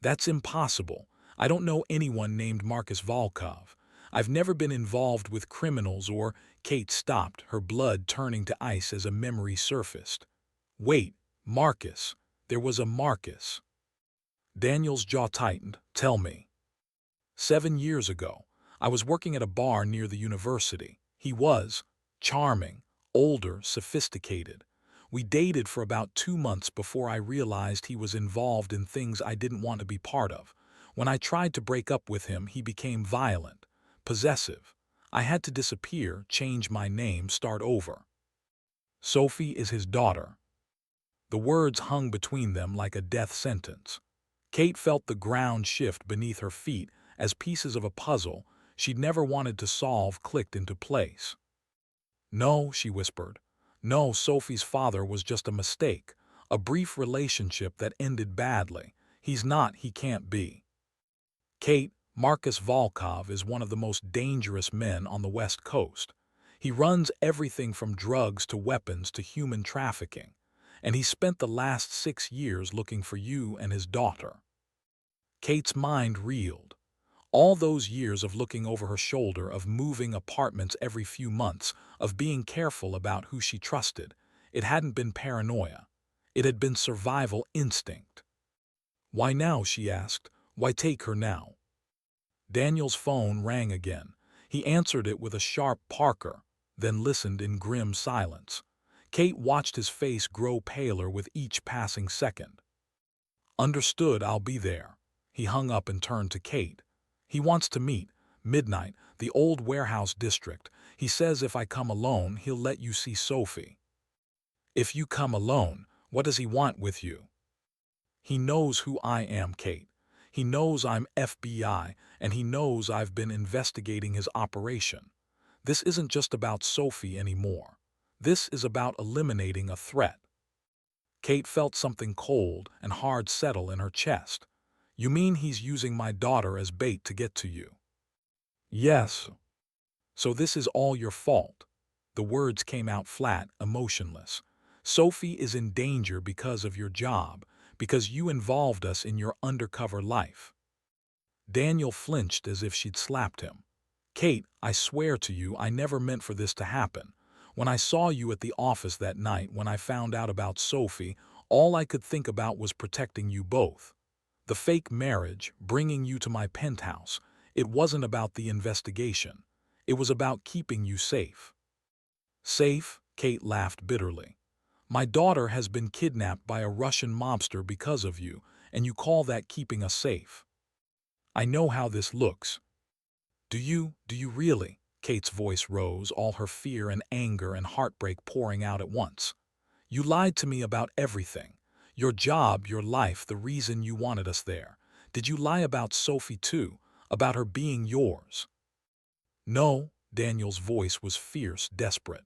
"That's impossible. I don't know anyone named Marcus Volkov. I've never been involved with criminals or—" Kate stopped, her blood turning to ice as a memory surfaced. "Wait, Marcus. There was a Marcus." Daniel's jaw tightened. "Tell me." 7 years ago, I was working at a bar near the university. He was charming, older, sophisticated. We dated for about 2 months before I realized he was involved in things I didn't want to be part of. When I tried to break up with him, he became violent, possessive. I had to disappear, change my name, start over. "Sophie is his daughter." The words hung between them like a death sentence. Kate felt the ground shift beneath her feet as pieces of a puzzle she'd never wanted to solve clicked into place. "No," she whispered. "No, Sophie's father was just a mistake, a brief relationship that ended badly. He's not, he can't be." "Kate, Marcus Volkov is one of the most dangerous men on the West Coast. He runs everything from drugs to weapons to human trafficking. and he spent the last 6 years looking for you and his daughter. Kate's mind reeled. All those years of looking over her shoulder, of moving apartments every few months, of being careful about who she trusted, it hadn't been paranoia. It had been survival instinct. "Why now?" she asked. "Why take her now?" Daniel's phone rang again. He answered it with a sharp "Parker," then listened in grim silence. Kate watched his face grow paler with each passing second. "Understood, I'll be there." He hung up and turned to Kate. "He wants to meet. Midnight, the old warehouse district. He says if I come alone, he'll let you see Sophie." "If you come alone, what does he want with you?" "He knows who I am, Kate. He knows I'm FBI, and he knows I've been investigating his operation. This isn't just about Sophie anymore. This is about eliminating a threat." Kate felt something cold and hard settle in her chest. "You mean he's using my daughter as bait to get to you?" "Yes." "So this is all your fault." The words came out flat, emotionless. "Sophie is in danger because of your job, because you involved us in your undercover life." Daniel flinched as if she'd slapped him. "Kate, I swear to you I never meant for this to happen. When I saw you at the office that night, when I found out about Sophie, all I could think about was protecting you both. The fake marriage, bringing you to my penthouse, it wasn't about the investigation. It was about keeping you safe." "Safe?" Kate laughed bitterly. "My daughter has been kidnapped by a Russian mobster because of you, and you call that keeping us safe? I know how this looks." Do you really?" Kate's voice rose, all her fear and anger and heartbreak pouring out at once. "You lied to me about everything. Your job, your life, the reason you wanted us there. Did you lie about Sophie too, about her being yours?" "No." Daniel's voice was fierce, desperate.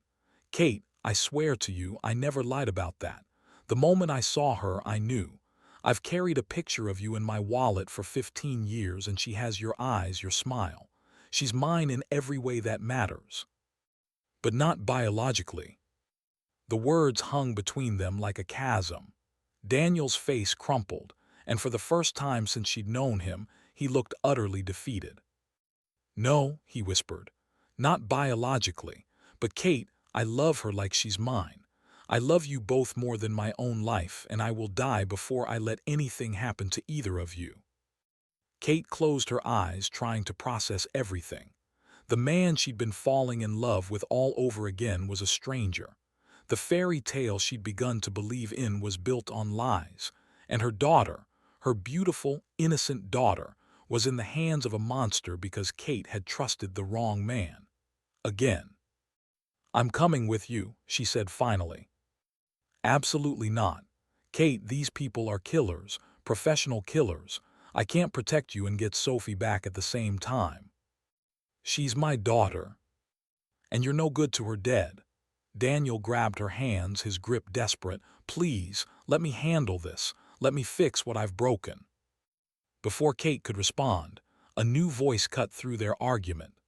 "Kate, I swear to you, I never lied about that. The moment I saw her, I knew. I've carried a picture of you in my wallet for 15 years, and she has your eyes, your smile. She's mine in every way that matters. But not biologically." The words hung between them like a chasm. Daniel's face crumpled, and for the first time since she'd known him, he looked utterly defeated. "No," he whispered, "not biologically. But Kate, I love her like she's mine. I love you both more than my own life, and I will die before I let anything happen to either of you." Kate closed her eyes, trying to process everything. The man she'd been falling in love with all over again was a stranger. The fairy tale she'd begun to believe in was built on lies, and her daughter, her beautiful, innocent daughter, was in the hands of a monster because Kate had trusted the wrong man. Again. "I'm coming with you," she said finally. "Absolutely not. Kate, these people are killers, professional killers. I can't protect you and get Sophie back at the same time. She's my daughter. And you're no good to her dead." Daniel grabbed her hands, his grip desperate. "Please, let me handle this. Let me fix what I've broken." Before Kate could respond, a new voice cut through their argument.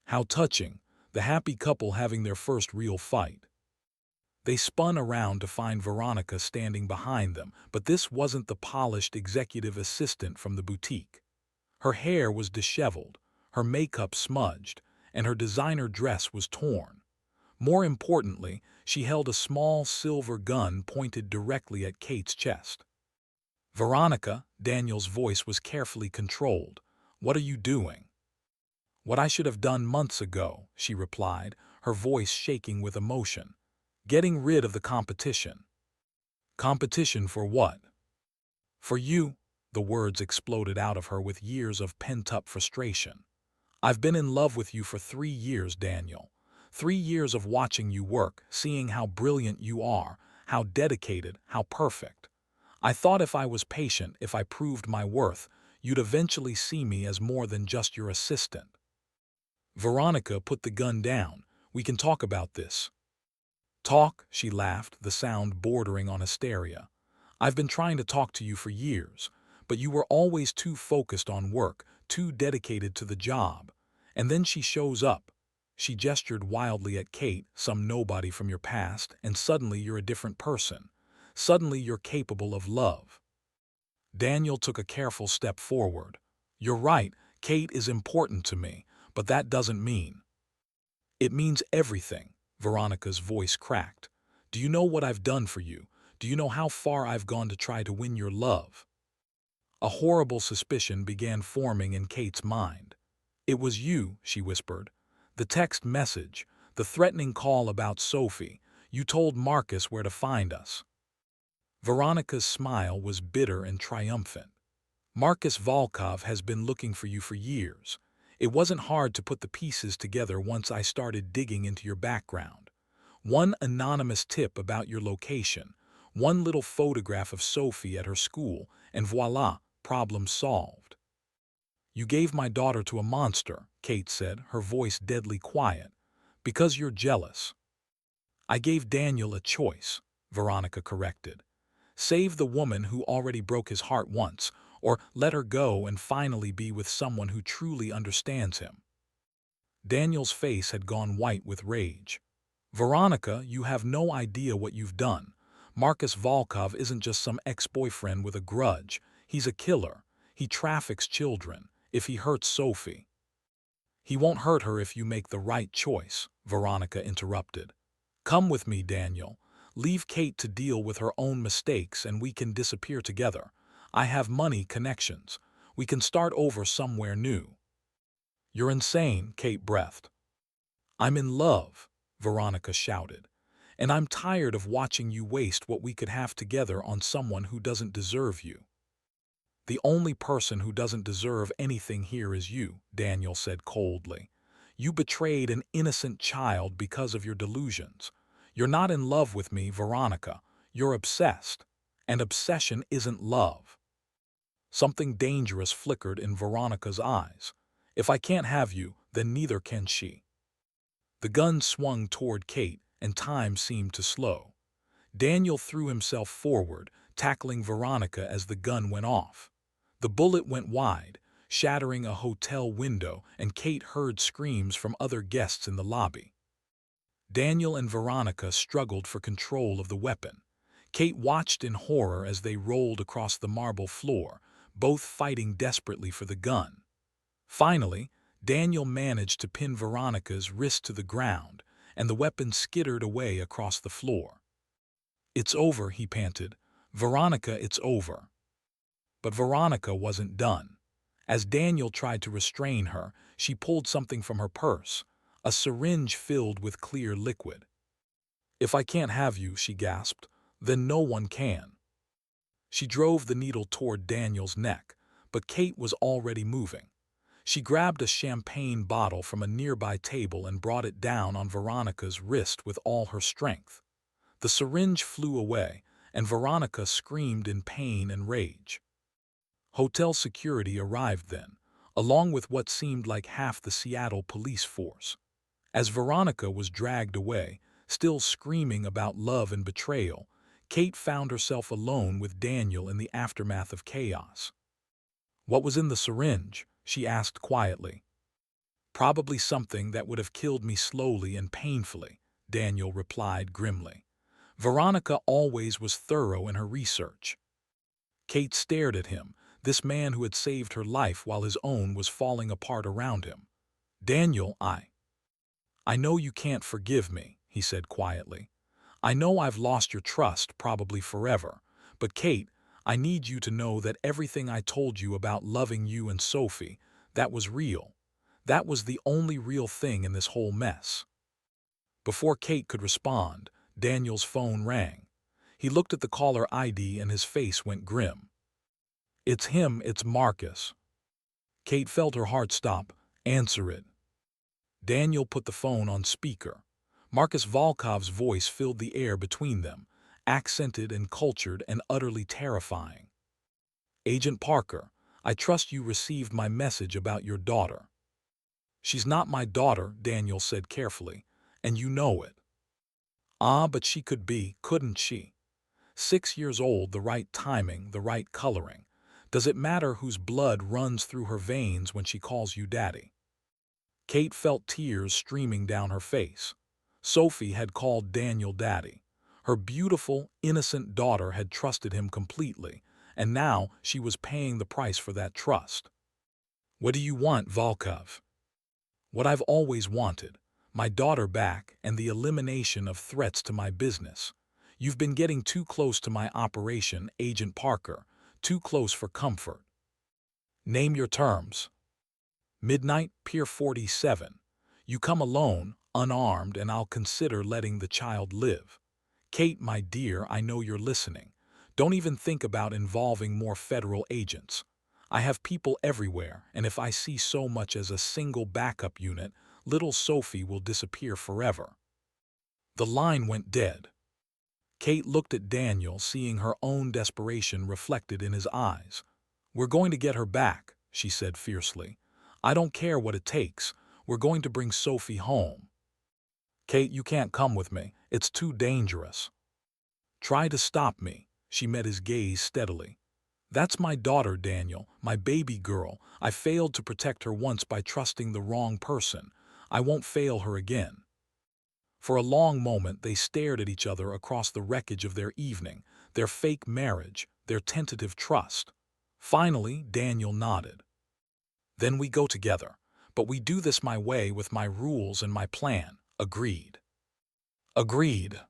How touching, the happy couple having their first real fight. They spun around to find Veronica standing behind them, but this wasn't the polished executive assistant from the boutique. Her hair was disheveled, her makeup smudged, and her designer dress was torn. More importantly, she held a small silver gun pointed directly at Kate's chest. "Veronica," Daniel's voice was carefully controlled. "What are you doing?" "What I should have done months ago," she replied, her voice shaking with emotion. "Getting rid of the competition." "Competition for what?" "For you," the words exploded out of her with years of pent-up frustration. "I've been in love with you for 3 years, Daniel. 3 years of watching you work, seeing how brilliant you are, how dedicated, how perfect. I thought if I was patient, if I proved my worth, you'd eventually see me as more than just your assistant." "Veronica, put the gun down. We can talk about this." "Talk?" she laughed, the sound bordering on hysteria. "I've been trying to talk to you for years, but you were always too focused on work, too dedicated to the job. And then she shows up." She gestured wildly at Kate, "some nobody from your past, and suddenly you're a different person. Suddenly you're capable of love. Daniel took a careful step forward. You're right, Kate is important to me, but that doesn't mean. It means everything. Veronica's voice cracked. Do you know what I've done for you? Do you know how far I've gone to try to win your love? A horrible suspicion began forming in Kate's mind. It was you, she whispered. The text message, the threatening call about Sophie. You told Marcus where to find us. Veronica's smile was bitter and triumphant. Marcus Volkov has been looking for you for years. It wasn't hard to put the pieces together once I started digging into your background. One anonymous tip about your location, one little photograph of Sophie at her school, and voila, problem solved. You gave my daughter to a monster, Kate said, her voice deadly quiet. Because you're jealous. I gave Daniel a choice, Veronica corrected. Save the woman who already broke his heart once, or let her go and finally be with someone who truly understands him. Daniel's face had gone white with rage. Veronica, you have no idea what you've done. Marcus Volkov isn't just some ex-boyfriend with a grudge. He's a killer. He traffics children. If he hurts Sophie. He won't hurt her if you make the right choice, Veronica interrupted. Come with me, Daniel. Leave Kate to deal with her own mistakes and we can disappear together. I have money, connections. We can start over somewhere new. You're insane, Kate breathed. I'm in love, Veronica shouted. And I'm tired of watching you waste what we could have together on someone who doesn't deserve you. The only person who doesn't deserve anything here is you, Daniel said coldly. You betrayed an innocent child because of your delusions. You're not in love with me, Veronica. You're obsessed. And obsession isn't love. Something dangerous flickered in Veronica's eyes. If I can't have you, then neither can she. The gun swung toward Kate, and time seemed to slow. Daniel threw himself forward, tackling Veronica as the gun went off. The bullet went wide, shattering a hotel window, and Kate heard screams from other guests in the lobby. Daniel and Veronica struggled for control of the weapon. Kate watched in horror as they rolled across the marble floor, both fighting desperately for the gun. Finally, Daniel managed to pin Veronica's wrist to the ground, and the weapon skittered away across the floor. It's over, he panted. Veronica, it's over. But Veronica wasn't done. As Daniel tried to restrain her, she pulled something from her purse, a syringe filled with clear liquid. If I can't have you, she gasped, then no one can. She drove the needle toward Daniel's neck, but Kate was already moving. She grabbed a champagne bottle from a nearby table and brought it down on Veronica's wrist with all her strength. The syringe flew away, and Veronica screamed in pain and rage. Hotel security arrived then, along with what seemed like half the Seattle police force. As Veronica was dragged away, still screaming about love and betrayal, Kate found herself alone with Daniel in the aftermath of chaos. What was in the syringe? She asked quietly. Probably something that would have killed me slowly and painfully, Daniel replied grimly. Veronica always was thorough in her research. Kate stared at him, this man who had saved her life while his own was falling apart around him. Daniel, I know you can't forgive me, he said quietly. I know I've lost your trust, probably forever. But Kate, I need you to know that everything I told you about loving you and Sophie, that was real. That was the only real thing in this whole mess. Before Kate could respond, Daniel's phone rang. He looked at the caller ID and his face went grim. It's him, it's Marcus. Kate felt her heart stop. Answer it. Daniel put the phone on speaker. Marcus Volkov's voice filled the air between them, accented and cultured and utterly terrifying. Agent Parker, I trust you received my message about your daughter. She's not my daughter, Daniel said carefully, and you know it. Ah, but she could be, couldn't she? 6 years old, the right timing, the right coloring. Does it matter whose blood runs through her veins when she calls you daddy? Kate felt tears streaming down her face. Sophie had called Daniel daddy. Her beautiful, innocent daughter had trusted him completely, and now she was paying the price for that trust. "What do you want, Volkov?" "What I've always wanted. My daughter back and the elimination of threats to my business. You've been getting too close to my operation, Agent Parker. Too close for comfort." "Name your terms." "Midnight, Pier 47. You come alone, unarmed, and I'll consider letting the child live." "Kate, my dear, I know you're listening. Don't even think about involving more federal agents. I have people everywhere, and if I see so much as a single backup unit, little Sophie will disappear forever." The line went dead. Kate looked at Daniel, seeing her own desperation reflected in his eyes. "We're going to get her back," she said fiercely. "I don't care what it takes. We're going to bring Sophie home." "Kate, you can't come with me. It's too dangerous." "Try to stop me." She met his gaze steadily. "That's my daughter, Daniel, my baby girl. I failed to protect her once by trusting the wrong person. I won't fail her again." For a long moment they stared at each other across the wreckage of their evening, their fake marriage, their tentative trust. Finally, Daniel nodded. "Then we go together. But we do this my way with my rules and my plan." "Agreed." "Agreed."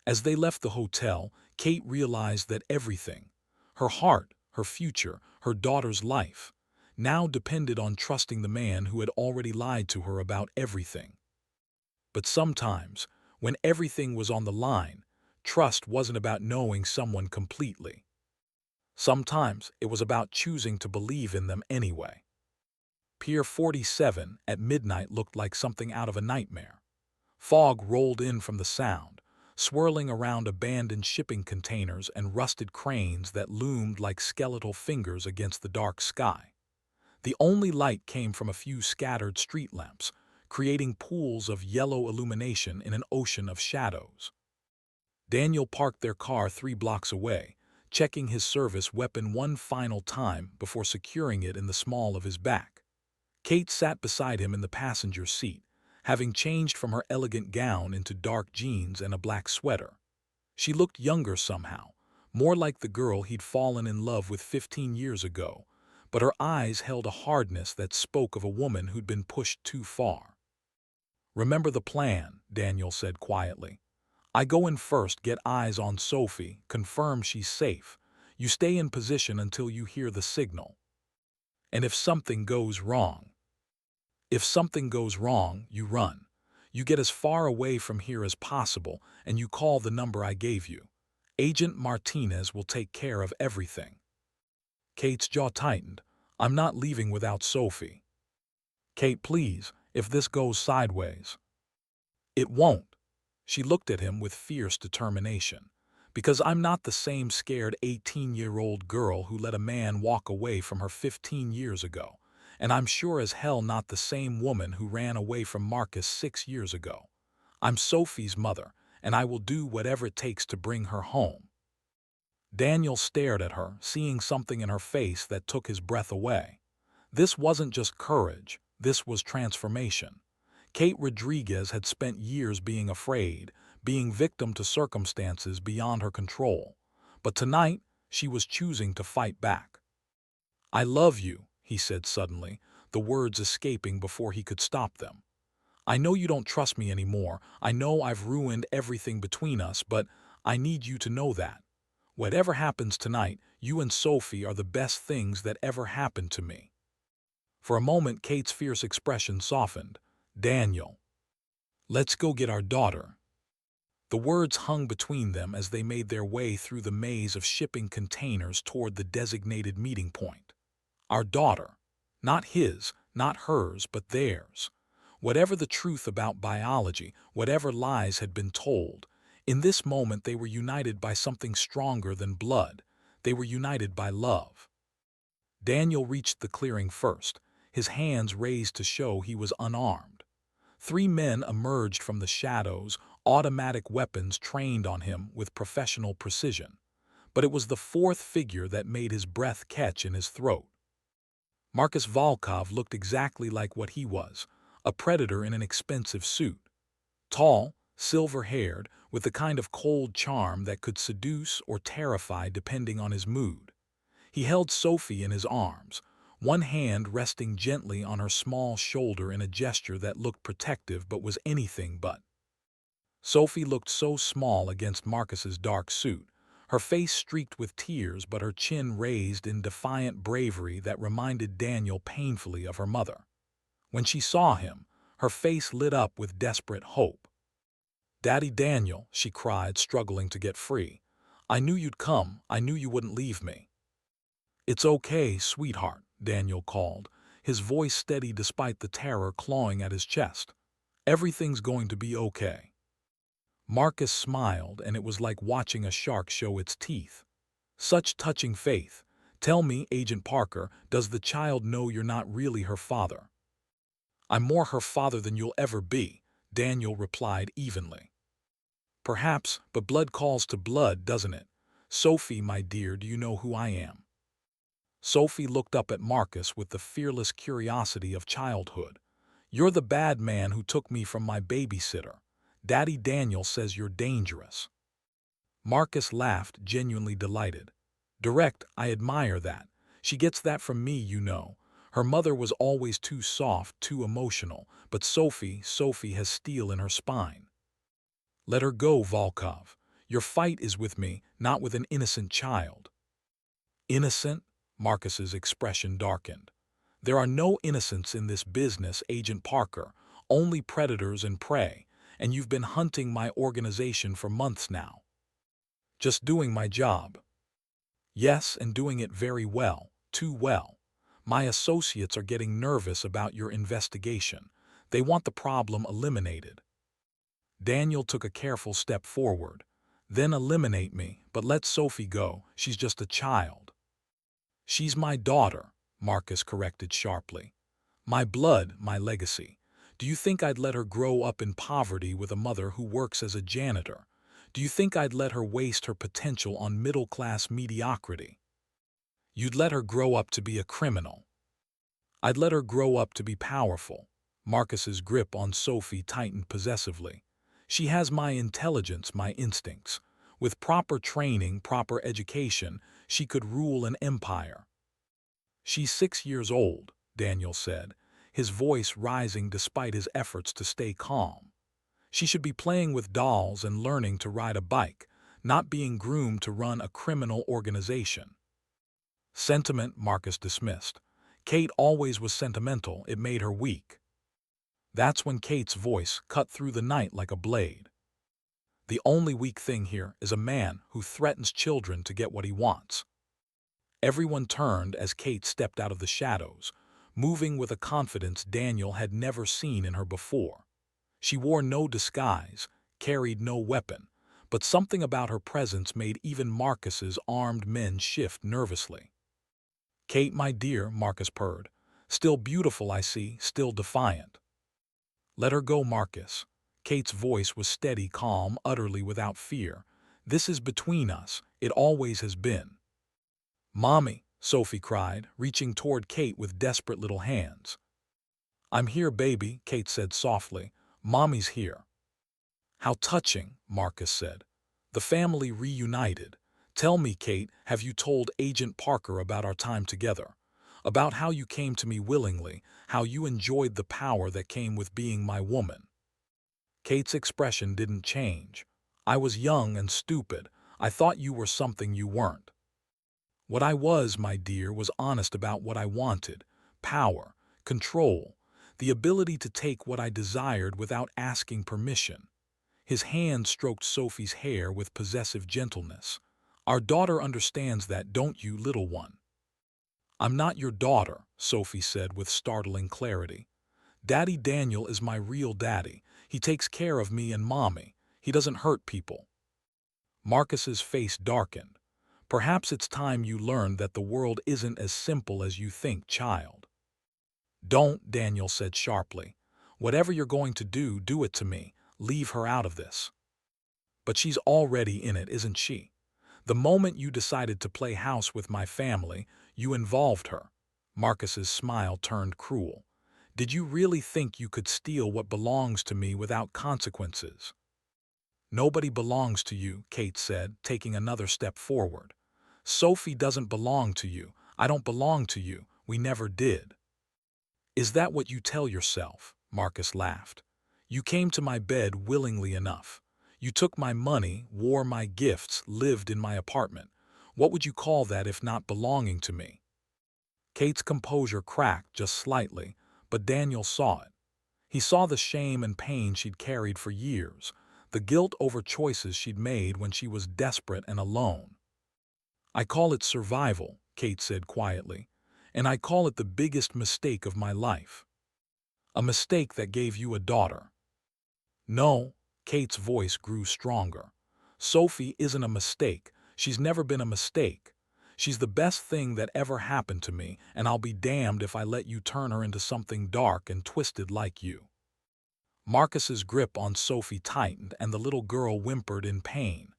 As they left the hotel, Kate realized that everything, her heart, her future, her daughter's life, now depended on trusting the man who had already lied to her about everything. But sometimes, when everything was on the line, trust wasn't about knowing someone completely. Sometimes it was about choosing to believe in them anyway. Pier 47 at midnight looked like something out of a nightmare. Fog rolled in from the sound, swirling around abandoned shipping containers and rusted cranes that loomed like skeletal fingers against the dark sky. The only light came from a few scattered street lamps, creating pools of yellow illumination in an ocean of shadows. Daniel parked their car 3 blocks away, checking his service weapon one final time before securing it in the small of his back. Kate sat beside him in the passenger seat, having changed from her elegant gown into dark jeans and a black sweater. She looked younger somehow, more like the girl he'd fallen in love with 15 years ago, but her eyes held a hardness that spoke of a woman who'd been pushed too far. "Remember the plan," Daniel said quietly. "I go in first, get eyes on Sophie, confirm she's safe. You stay in position until you hear the signal. And if something goes wrong, you run. You get as far away from here as possible, and you call the number I gave you. Agent Martinez will take care of everything." Kate's jaw tightened. "I'm not leaving without Sophie." "Kate, please, if this goes sideways." "It won't." She looked at him with fierce determination. "Because I'm not the same scared 18-year-old girl who let a man walk away from her 15 years ago. And I'm sure as hell not the same woman who ran away from Marcus 6 years ago. I'm Sophie's mother, and I will do whatever it takes to bring her home." Daniel stared at her, seeing something in her face that took his breath away. This wasn't just courage, this was transformation. Kate Rodriguez had spent years being afraid, being victim to circumstances beyond her control. But tonight, she was choosing to fight back. "I love you," he said suddenly, the words escaping before he could stop them. "I know you don't trust me anymore. I know I've ruined everything between us, but I need you to know that. Whatever happens tonight, you and Sophie are the best things that ever happened to me." For a moment, Kate's fierce expression softened. "Daniel, let's go get our daughter." The words hung between them as they made their way through the maze of shipping containers toward the designated meeting point. Our daughter. Not his, not hers, but theirs. Whatever the truth about biology, whatever lies had been told, in this moment they were united by something stronger than blood. They were united by love. Daniel reached the clearing first, his hands raised to show he was unarmed. 3 men emerged from the shadows, automatic weapons trained on him with professional precision. But it was the 4th figure that made his breath catch in his throat. Marcus Volkov looked exactly like what he was, a predator in an expensive suit. Tall, silver-haired, with the kind of cold charm that could seduce or terrify depending on his mood. He held Sophie in his arms, one hand resting gently on her small shoulder in a gesture that looked protective but was anything but. Sophie looked so small against Marcus's dark suit, her face streaked with tears but her chin raised in defiant bravery that reminded Daniel painfully of her mother. When she saw him, her face lit up with desperate hope. "Daddy Daniel," she cried, struggling to get free. "I knew you'd come. I knew you wouldn't leave me." "It's okay, sweetheart," Daniel called, his voice steady despite the terror clawing at his chest. "Everything's going to be okay." Marcus smiled, and it was like watching a shark show its teeth. Such touching faith. "Tell me, Agent Parker, does the child know you're not really her father?" "I'm more her father than you'll ever be," Daniel replied evenly. "Perhaps, but blood calls to blood, doesn't it? Sophie, my dear, do you know who I am?" Sophie looked up at Marcus with the fearless curiosity of childhood. "You're the bad man who took me from my babysitter. Daddy Daniel says you're dangerous." Marcus laughed, genuinely delighted. "Direct, I admire that. She gets that from me, you know. Her mother was always too soft, too emotional, but Sophie has steel in her spine." "Let her go, Volkov. Your fight is with me, not with an innocent child." "Innocent?" Marcus's expression darkened. "There are no innocents in this business, Agent Parker, only predators and prey, and you've been hunting my organization for months now." "Just doing my job." "Yes, and doing it very well, too well. My associates are getting nervous about your investigation. They want the problem eliminated." Daniel took a careful step forward. "Then eliminate me, but let Sophie go. She's just a child." "She's my daughter," Marcus corrected sharply. "My blood, my legacy. Do you think I'd let her grow up in poverty with a mother who works as a janitor? Do you think I'd let her waste her potential on middle-class mediocrity? You'd let her grow up to be a criminal." "I'd let her grow up to be powerful." Marcus's grip on Sophie tightened possessively. "She has my intelligence, my instincts. With proper training, proper education, she could rule an empire." "She's 6 years old," Daniel said, his voice rising despite his efforts to stay calm. "She should be playing with dolls and learning to ride a bike, not being groomed to run a criminal organization." "Sentiment," Marcus dismissed. "Kate always was sentimental. It made her weak." That's when Kate's voice cut through the night like a blade. "The only weak thing here is a man who threatens children to get what he wants." Everyone turned as Kate stepped out of the shadows, moving with a confidence Daniel had never seen in her before. She wore no disguise, carried no weapon, but something about her presence made even Marcus's armed men shift nervously. "Kate, my dear," Marcus purred. "Still beautiful, I see, still defiant." "Let her go, Marcus." Kate's voice was steady, calm, utterly without fear. "This is between us. It always has been." "Mommy," Sophie cried, reaching toward Kate with desperate little hands. "I'm here, baby," Kate said softly. "Mommy's here." "How touching," Marcus said. "The family reunited. Tell me, Kate, have you told Agent Parker about our time together? About how you came to me willingly, how you enjoyed the power that came with being my woman?" Kate's expression didn't change. "I was young and stupid. I thought you were something you weren't." "What I was, my dear, was honest about what I wanted. Power, control, the ability to take what I desired without asking permission." His hand stroked Sophie's hair with possessive gentleness. "Our daughter understands that, don't you, little one?" "I'm not your daughter," Sophie said with startling clarity. "Daddy Daniel is my real daddy. He takes care of me and Mommy. He doesn't hurt people." Marcus's face darkened. "Perhaps it's time you learned that the world isn't as simple as you think, child." "Don't," Daniel said sharply. "Whatever you're going to do, do it to me. Leave her out of this." "But she's already in it, isn't she? The moment you decided to play house with my family, you involved her." Marcus's smile turned cruel. "Did you really think you could steal what belongs to me without consequences?" Nobody belongs to you, Kate said, taking another step forward. Sophie doesn't belong to you. I don't belong to you. We never did. Is that what you tell yourself? Marcus laughed. You came to my bed willingly enough. You took my money, wore my gifts, lived in my apartment. What would you call that if not belonging to me? Kate's composure cracked just slightly, but Daniel saw it. He saw the shame and pain she'd carried for years, the guilt over choices she'd made when she was desperate and alone. I call it survival, Kate said quietly, and I call it the biggest mistake of my life. A mistake that gave you a daughter. No, Kate's voice grew stronger. Sophie isn't a mistake. She's never been a mistake. She's the best thing that ever happened to me, and I'll be damned if I let you turn her into something dark and twisted like you. Marcus's grip on Sophie tightened and the little girl whimpered in pain.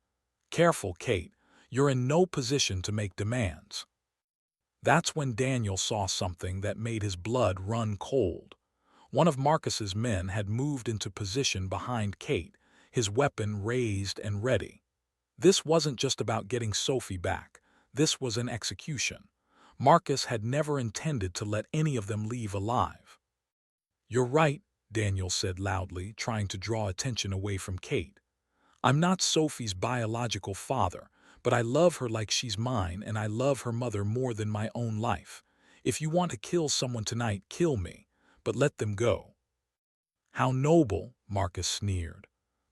Careful, Kate. You're in no position to make demands. That's when Daniel saw something that made his blood run cold. One of Marcus's men had moved into position behind Kate, his weapon raised and ready. This wasn't just about getting Sophie back. This was an execution. Marcus had never intended to let any of them leave alive. You're right, Daniel said loudly, trying to draw attention away from Kate. I'm not Sophie's biological father, but I love her like she's mine, and I love her mother more than my own life. If you want to kill someone tonight, kill me, but let them go. How noble, Marcus sneered.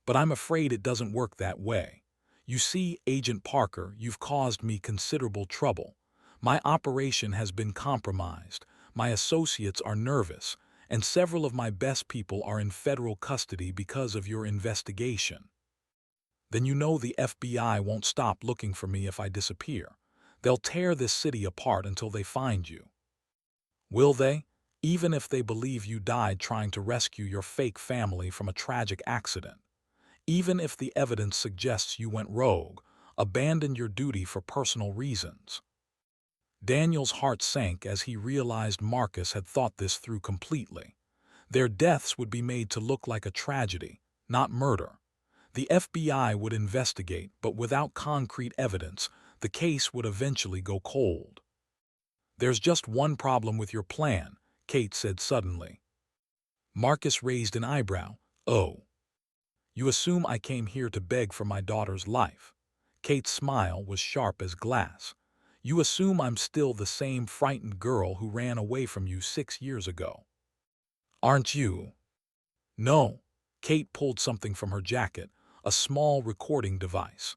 But I'm afraid it doesn't work that way. You see, Agent Parker, you've caused me considerable trouble. My operation has been compromised, my associates are nervous, and several of my best people are in federal custody because of your investigation. Then you know the FBI won't stop looking for me if I disappear. They'll tear this city apart until they find you. Will they? Even if they believe you died trying to rescue your fake family from a tragic accident. Even if the evidence suggests you went rogue, abandoned your duty for personal reasons. Daniel's heart sank as he realized Marcus had thought this through completely. Their deaths would be made to look like a tragedy, not murder. The FBI would investigate, but without concrete evidence, the case would eventually go cold. There's just one problem with your plan, Kate said suddenly. Marcus raised an eyebrow. Oh. You assume I came here to beg for my daughter's life. Kate's smile was sharp as glass. You assume I'm still the same frightened girl who ran away from you 6 years ago. Aren't you? No. Kate pulled something from her jacket, a small recording device.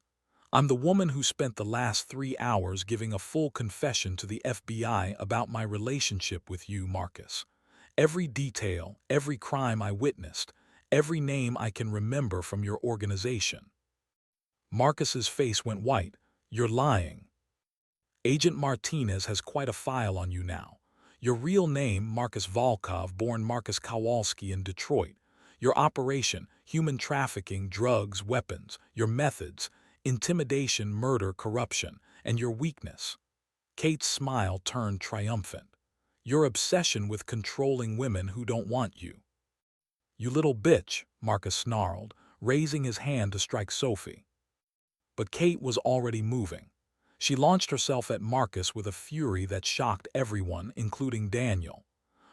I'm the woman who spent the last 3 hours giving a full confession to the FBI about my relationship with you, Marcus. Every detail, every crime I witnessed, every name I can remember from your organization. Marcus's face went white. You're lying. Agent Martinez has quite a file on you now. Your real name, Marcus Volkov, born Marcus Kowalski in Detroit. Your operation, human trafficking, drugs, weapons. Your methods, intimidation, murder, corruption. And your weakness. Kate's smile turned triumphant. Your obsession with controlling women who don't want you. You little bitch, Marcus snarled, raising his hand to strike Sophie. But Kate was already moving. She launched herself at Marcus with a fury that shocked everyone, including Daniel.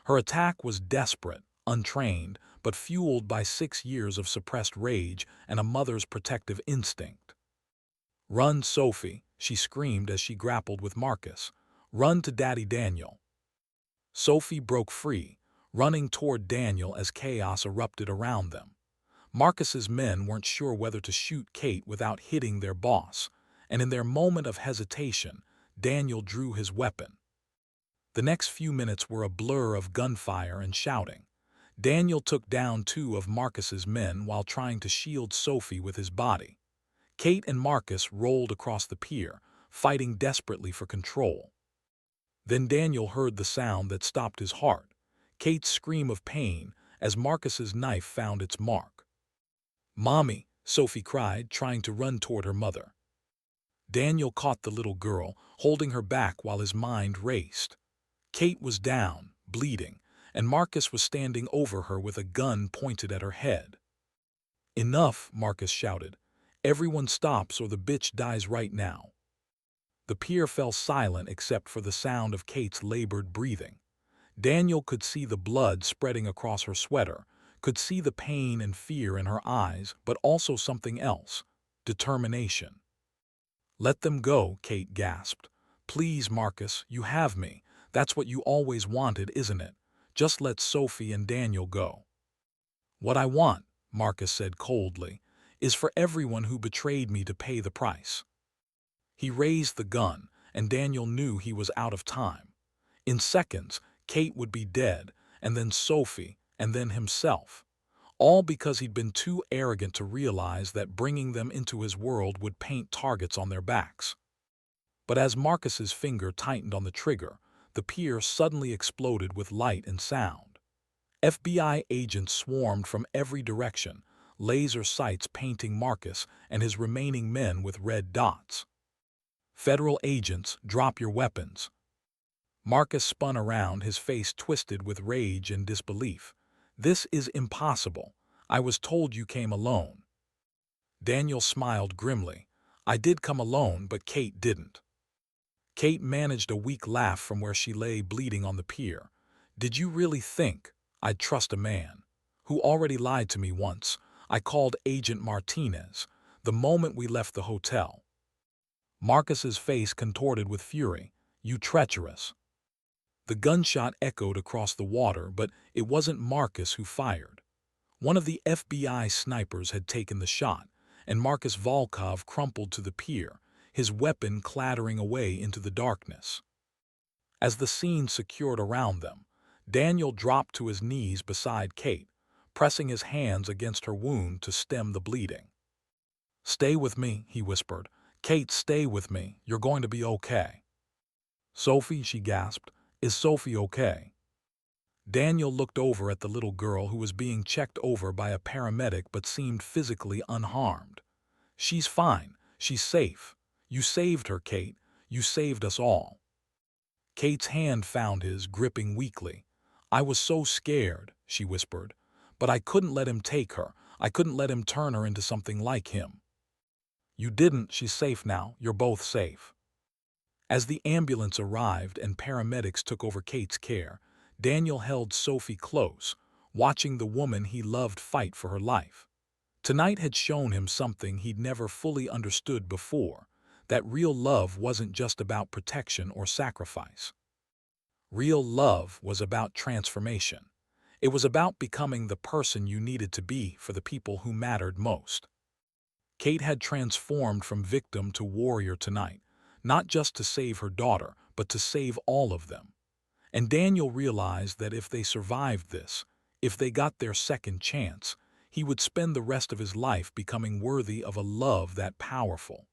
Her attack was desperate, untrained, but fueled by 6 years of suppressed rage and a mother's protective instinct. Run, Sophie, she screamed as she grappled with Marcus. Run to Daddy Daniel. Sophie broke free, running toward Daniel as chaos erupted around them. Marcus's men weren't sure whether to shoot Kate without hitting their boss, and in their moment of hesitation, Daniel drew his weapon. The next few minutes were a blur of gunfire and shouting. Daniel took down 2 of Marcus's men while trying to shield Sophie with his body. Kate and Marcus rolled across the pier, fighting desperately for control. Then Daniel heard the sound that stopped his heart, Kate's scream of pain as Marcus's knife found its mark. Mommy, Sophie cried, trying to run toward her mother. Daniel caught the little girl, holding her back while his mind raced. Kate was down, bleeding, and Marcus was standing over her with a gun pointed at her head. "Enough," Marcus shouted. "Everyone stops or the bitch dies right now." The pier fell silent except for the sound of Kate's labored breathing. Daniel could see the blood spreading across her sweater, could see the pain and fear in her eyes, but also something else: determination. "Let them go," Kate gasped. "Please, Marcus, you have me. That's what you always wanted, isn't it? Just let Sophie and Daniel go." "What I want," Marcus said coldly, "is for everyone who betrayed me to pay the price." He raised the gun, and Daniel knew he was out of time. In seconds, Kate would be dead, and then Sophie, and then himself. All because he'd been too arrogant to realize that bringing them into his world would paint targets on their backs. But as Marcus's finger tightened on the trigger, the pier suddenly exploded with light and sound. FBI agents swarmed from every direction, laser sights painting Marcus and his remaining men with red dots. "Federal agents, drop your weapons." Marcus spun around, his face twisted with rage and disbelief. "This is impossible. I was told you came alone." Daniel smiled grimly. "I did come alone, but Kate didn't." Kate managed a weak laugh from where she lay bleeding on the pier. "Did you really think I'd trust a man who already lied to me once? I called Agent Martinez the moment we left the hotel." Marcus's face contorted with fury. "You treacherous." The gunshot echoed across the water, but it wasn't Marcus who fired. One of the FBI snipers had taken the shot, and Marcus Volkov crumpled to the pier, his weapon clattering away into the darkness. As the scene secured around them, Daniel dropped to his knees beside Kate, pressing his hands against her wound to stem the bleeding. "Stay with me," he whispered. "Kate, stay with me. You're going to be okay." "Sophie," she gasped. "Is Sophie okay?" Daniel looked over at the little girl who was being checked over by a paramedic but seemed physically unharmed. "She's fine. She's safe. You saved her, Kate. You saved us all." Kate's hand found his, gripping weakly. "I was so scared," she whispered. "But I couldn't let him take her. I couldn't let him turn her into something like him." "You didn't. She's safe now. You're both safe." As the ambulance arrived and paramedics took over Kate's care, Daniel held Sophie close, watching the woman he loved fight for her life. Tonight had shown him something he'd never fully understood before, that real love wasn't just about protection or sacrifice. Real love was about transformation. It was about becoming the person you needed to be for the people who mattered most. Kate had transformed from victim to warrior tonight, not just to save her daughter, but to save all of them. And Daniel realized that if they survived this, if they got their second chance, he would spend the rest of his life becoming worthy of a love that powerful.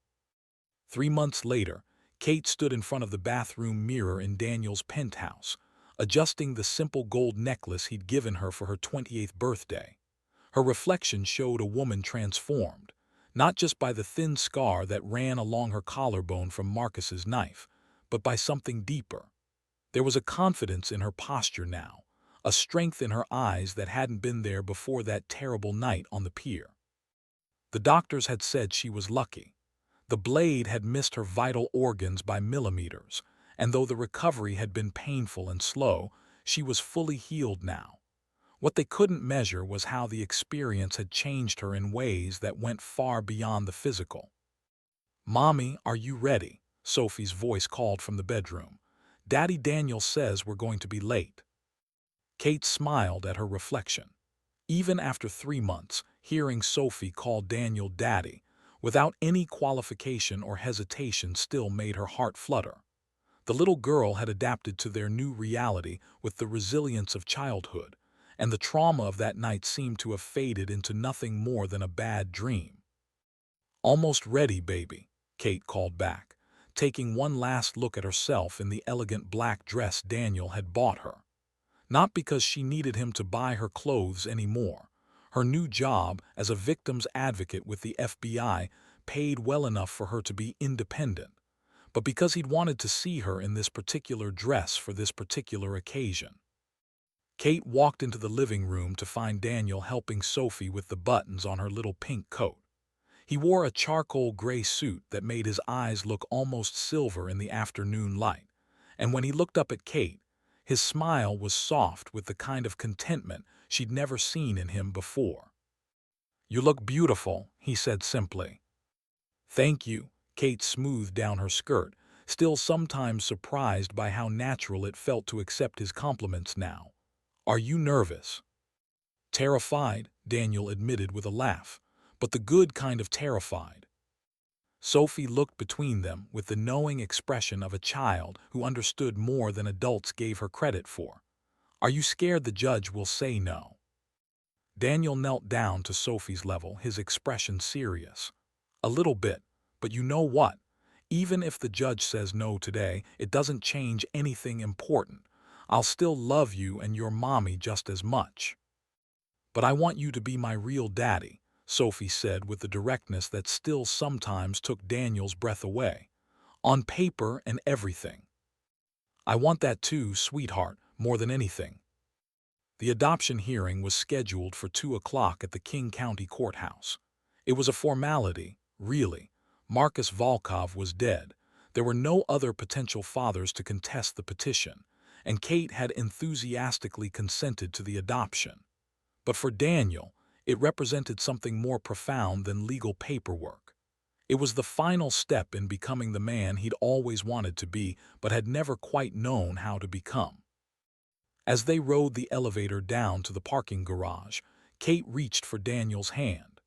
3 months later, Kate stood in front of the bathroom mirror in Daniel's penthouse, adjusting the simple gold necklace he'd given her for her 28th birthday. Her reflection showed a woman transformed, not just by the thin scar that ran along her collarbone from Marcus's knife, but by something deeper. There was a confidence in her posture now, a strength in her eyes that hadn't been there before that terrible night on the pier. The doctors had said she was lucky. The blade had missed her vital organs by millimeters, and though the recovery had been painful and slow, she was fully healed now. What they couldn't measure was how the experience had changed her in ways that went far beyond the physical. "Mommy, are you ready?" Sophie's voice called from the bedroom. "Daddy, Daniel says we're going to be late." Kate smiled at her reflection. Even after 3 months, hearing Sophie call Daniel Daddy, without any qualification or hesitation, still made her heart flutter. The little girl had adapted to their new reality with the resilience of childhood, and the trauma of that night seemed to have faded into nothing more than a bad dream. "Almost ready, baby," Kate called back, taking one last look at herself in the elegant black dress Daniel had bought her. Not because she needed him to buy her clothes anymore. Her new job as a victim's advocate with the FBI paid well enough for her to be independent, but because he'd wanted to see her in this particular dress for this particular occasion. Kate walked into the living room to find Daniel helping Sophie with the buttons on her little pink coat. He wore a charcoal gray suit that made his eyes look almost silver in the afternoon light, and when he looked up at Kate, his smile was soft with the kind of contentment she'd never seen in him before. "You look beautiful," he said simply. "Thank you." Kate smoothed down her skirt, still sometimes surprised by how natural it felt to accept his compliments now. "Are you nervous?" "Terrified," Daniel admitted with a laugh, "but the good kind of terrified." Sophie looked between them with the knowing expression of a child who understood more than adults gave her credit for. "Are you scared the judge will say no?" Daniel knelt down to Sophie's level, his expression serious. "A little bit, but you know what? Even if the judge says no today, it doesn't change anything important. I'll still love you and your mommy just as much." "But I want you to be my real daddy," Sophie said with the directness that still sometimes took Daniel's breath away. "On paper and everything." "I want that too, sweetheart, more than anything." The adoption hearing was scheduled for 2 o'clock at the King County Courthouse. It was a formality, really. Marcus Volkov was dead. There were no other potential fathers to contest the petition, and Kate had enthusiastically consented to the adoption. But for Daniel, it represented something more profound than legal paperwork. It was the final step in becoming the man he'd always wanted to be but had never quite known how to become. As they rode the elevator down to the parking garage, Kate reached for Daniel's hand.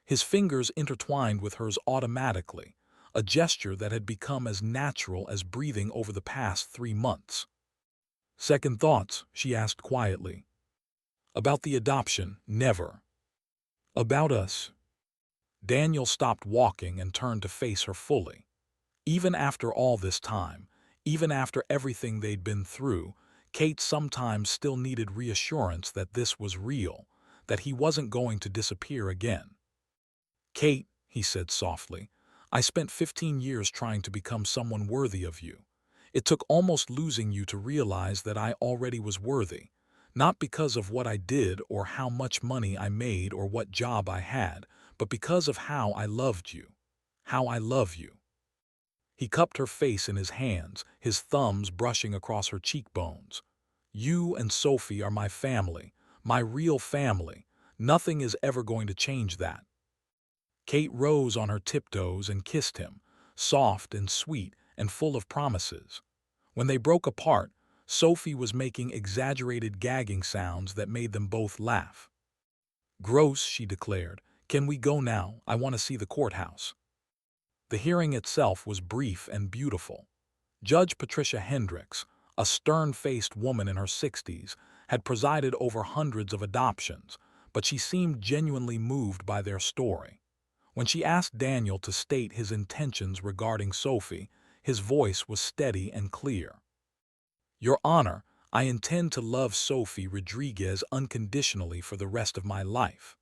His fingers intertwined with hers automatically, a gesture that had become as natural as breathing over the past 3 months. "Second thoughts?" she asked quietly. "About the adoption, never. About us." Daniel stopped walking and turned to face her fully. Even after all this time, even after everything they'd been through, Kate sometimes still needed reassurance that this was real, that he wasn't going to disappear again. "Kate," he said softly, "I spent 15 years trying to become someone worthy of you. It took almost losing you to realize that I already was worthy, not because of what I did or how much money I made or what job I had, but because of how I loved you. How I love you." He cupped her face in his hands, his thumbs brushing across her cheekbones. "You and Sophie are my family, my real family. Nothing is ever going to change that." Kate rose on her tiptoes and kissed him, soft and sweet and full of promises. When they broke apart, Sophie was making exaggerated gagging sounds that made them both laugh. "Gross," she declared. "Can we go now? I want to see the courthouse." The hearing itself was brief and beautiful. Judge Patricia Hendricks, a stern-faced woman in her 60s, had presided over hundreds of adoptions, but she seemed genuinely moved by their story. When she asked Daniel to state his intentions regarding Sophie, his voice was steady and clear. "Your Honor, I intend to love Sophie Rodriguez unconditionally for the rest of my life.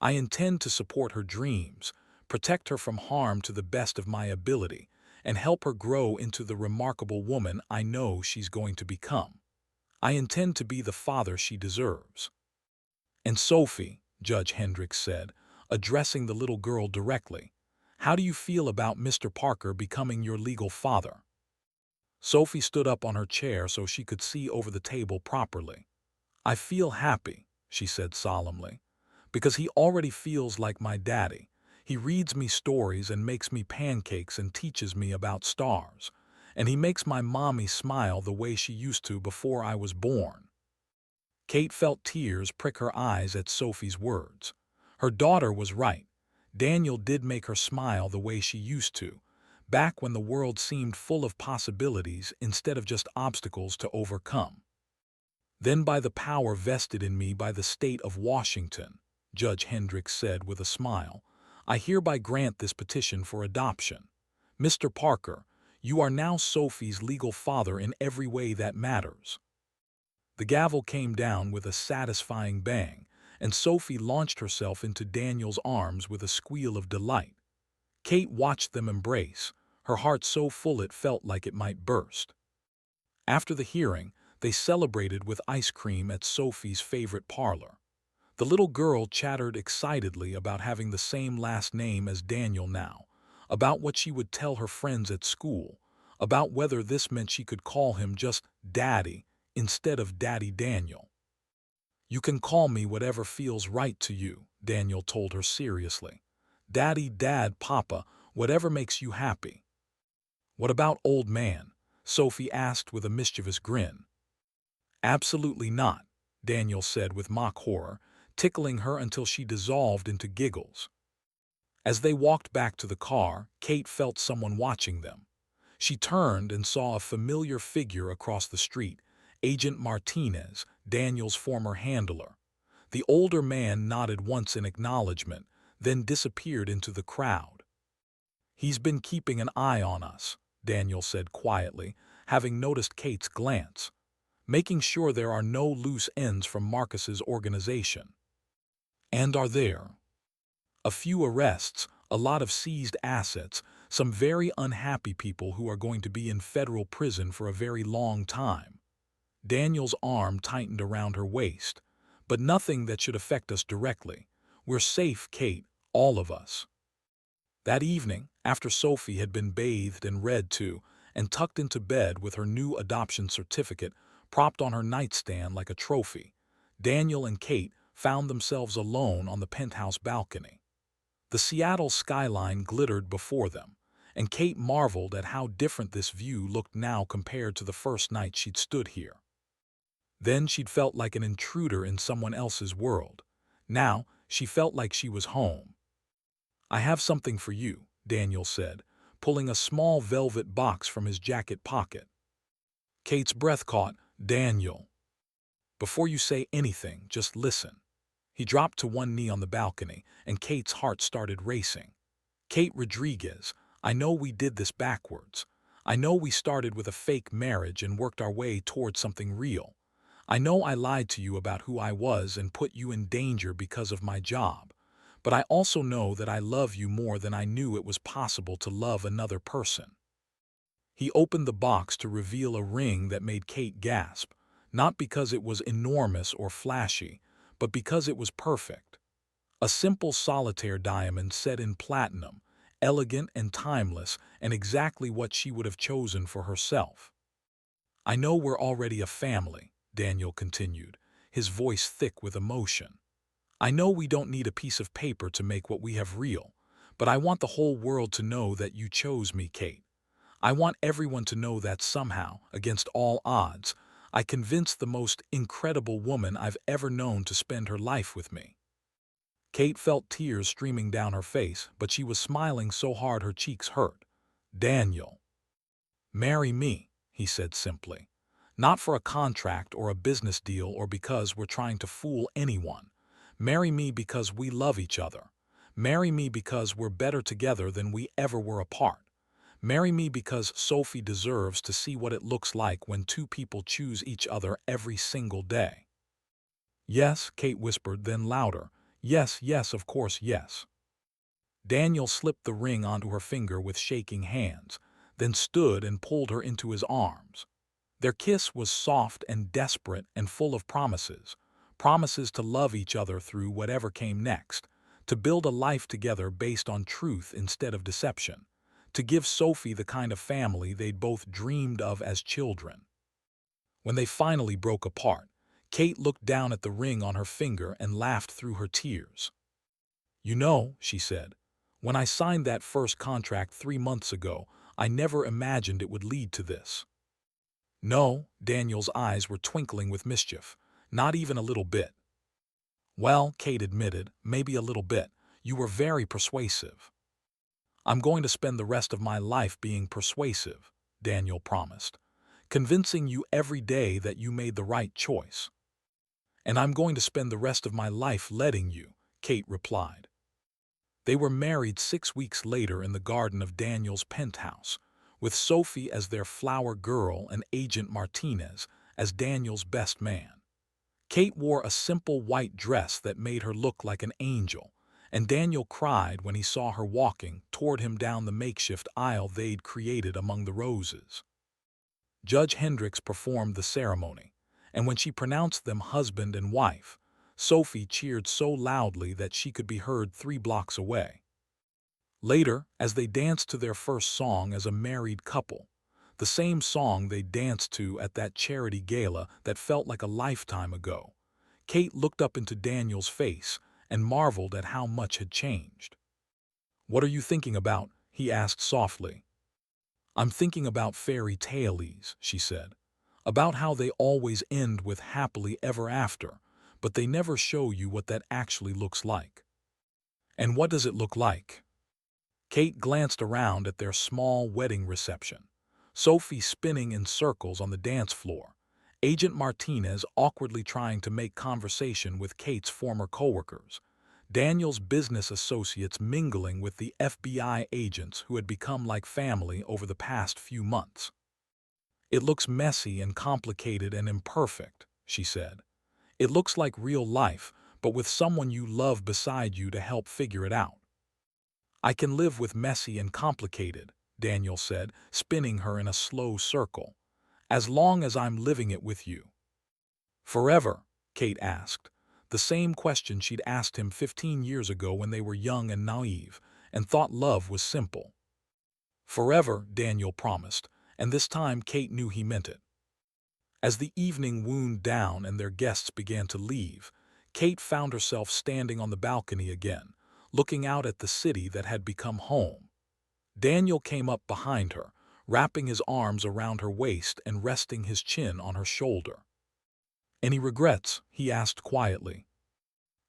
I intend to support her dreams, protect her from harm to the best of my ability, and help her grow into the remarkable woman I know she's going to become. I intend to be the father she deserves." "And Sophie," Judge Hendricks said, addressing the little girl directly, "how do you feel about Mr. Parker becoming your legal father?" Sophie stood up on her chair so she could see over the table properly. "I feel happy," she said solemnly, "because he already feels like my daddy. He reads me stories and makes me pancakes and teaches me about stars. And he makes my mommy smile the way she used to before I was born." Kate felt tears prick her eyes at Sophie's words. Her daughter was right. Daniel did make her smile the way she used to, back when the world seemed full of possibilities instead of just obstacles to overcome. "Then by the power vested in me by the state of Washington," Judge Hendricks said with a smile, "I hereby grant this petition for adoption. Mr. Parker, you are now Sophie's legal father in every way that matters." The gavel came down with a satisfying bang, and Sophie launched herself into Daniel's arms with a squeal of delight. Kate watched them embrace, her heart so full it felt like it might burst. After the hearing, They celebrated with ice cream at Sophie's favorite parlor. The little girl chattered excitedly about having the same last name as Daniel now, about what she would tell her friends at school, about whether this meant she could call him just Daddy instead of Daddy Daniel. "You can call me whatever feels right to you," Daniel told her seriously. "Daddy, Dad, Papa, whatever makes you happy." "What about old man?" Sophie asked with a mischievous grin. "Absolutely not," Daniel said with mock horror, tickling her until she dissolved into giggles. As they walked back to the car, Kate felt someone watching them. She turned and saw a familiar figure across the street, Agent Martinez, Daniel's former handler. The older man nodded once in acknowledgement, then disappeared into the crowd. "He's been keeping an eye on us," Daniel said quietly, having noticed Kate's glance, "making sure there are no loose ends from Marcus's organization." "And are there?" "A few arrests, a lot of seized assets, some very unhappy people who are going to be in federal prison for a very long time." Daniel's arm tightened around her waist. "But nothing that should affect us directly. We're safe, Kate, all of us." That evening, after Sophie had been bathed and read to, and tucked into bed with her new adoption certificate propped on her nightstand like a trophy, Daniel and Kate found themselves alone on the penthouse balcony. The Seattle skyline glittered before them, and Kate marveled at how different this view looked now compared to the first night she'd stood here. Then she'd felt like an intruder in someone else's world. Now she felt like she was home. "I have something for you," Daniel said, pulling a small velvet box from his jacket pocket. Kate's breath caught. "Daniel, before you say anything, just listen." He dropped to one knee on the balcony, and Kate's heart started racing. "Kate Rodriguez, I know we did this backwards. I know we started with a fake marriage and worked our way towards something real. I know I lied to you about who I was and put you in danger because of my job. But I also know that I love you more than I knew it was possible to love another person." He opened the box to reveal a ring that made Kate gasp, not because it was enormous or flashy, but because it was perfect. A simple solitaire diamond set in platinum, elegant and timeless, and exactly what she would have chosen for herself. "I know we're already a family," Daniel continued, his voice thick with emotion. "I know we don't need a piece of paper to make what we have real, but I want the whole world to know that you chose me, Kate. I want everyone to know that somehow, against all odds, I convinced the most incredible woman I've ever known to spend her life with me." Kate felt tears streaming down her face, but she was smiling so hard her cheeks hurt. "Daniel, marry me," he said simply. "Not for a contract or a business deal or because we're trying to fool anyone. Marry me because we love each other. Marry me because we're better together than we ever were apart. Marry me because Sophie deserves to see what it looks like when two people choose each other every single day." "Yes," Kate whispered, then louder. "Yes, yes, of course, yes." Daniel slipped the ring onto her finger with shaking hands, then stood and pulled her into his arms. Their kiss was soft and desperate and full of promises. Promises to love each other through whatever came next, to build a life together based on truth instead of deception, to give Sophie the kind of family they'd both dreamed of as children. When they finally broke apart, Kate looked down at the ring on her finger and laughed through her tears. "You know," she said, "when I signed that first contract 3 months ago, I never imagined it would lead to this." "No," Daniel's eyes were twinkling with mischief. "Not even a little bit." "Well," Kate admitted, "maybe a little bit. You were very persuasive." "I'm going to spend the rest of my life being persuasive," Daniel promised, "convincing you every day that you made the right choice." "And I'm going to spend the rest of my life letting you," Kate replied. They were married 6 weeks later in the garden of Daniel's penthouse, with Sophie as their flower girl and Agent Martinez as Daniel's best man. Kate wore a simple white dress that made her look like an angel, and Daniel cried when he saw her walking toward him down the makeshift aisle they'd created among the roses. Judge Hendricks performed the ceremony, and when she pronounced them husband and wife, Sophie cheered so loudly that she could be heard 3 blocks away. Later, as they danced to their first song as a married couple, the same song they danced to at that charity gala that felt like a lifetime ago, Kate looked up into Daniel's face and marveled at how much had changed. "What are you thinking about?" he asked softly. "I'm thinking about fairy tales," she said. "About how they always end with happily ever after, but they never show you what that actually looks like." "And what does it look like?" Kate glanced around at their small wedding reception. Sophie spinning in circles on the dance floor. Agent Martinez awkwardly trying to make conversation with Kate's former coworkers. Daniel's business associates mingling with the FBI agents who had become like family over the past few months. "It looks messy and complicated and imperfect," she said. "It looks like real life, but with someone you love beside you to help figure it out." "I can live with messy and complicated," Daniel said, spinning her in a slow circle, "as long as I'm living it with you." "Forever?" Kate asked, the same question she'd asked him 15 years ago when they were young and naive, and thought love was simple. "Forever," Daniel promised, and this time Kate knew he meant it. As the evening wound down and their guests began to leave, Kate found herself standing on the balcony again, looking out at the city that had become home. Daniel came up behind her, wrapping his arms around her waist and resting his chin on her shoulder. "Any regrets?" he asked quietly.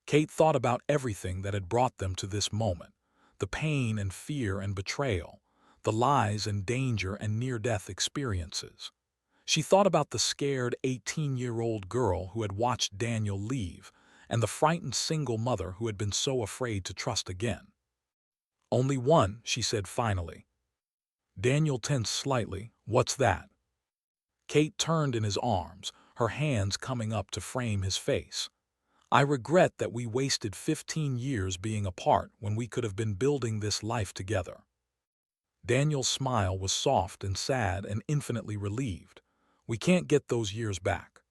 Kate thought about everything that had brought them to this moment, the pain and fear and betrayal, the lies and danger and near-death experiences. She thought about the scared 18-year-old girl who had watched Daniel leave, and the frightened single mother who had been so afraid to trust again. "Only one," she said finally. Daniel tensed slightly. "What's that?" Kate turned in his arms, her hands coming up to frame his face. "I regret that we wasted 15 years being apart when we could have been building this life together." Daniel's smile was soft and sad and infinitely relieved. "We can't get those years back."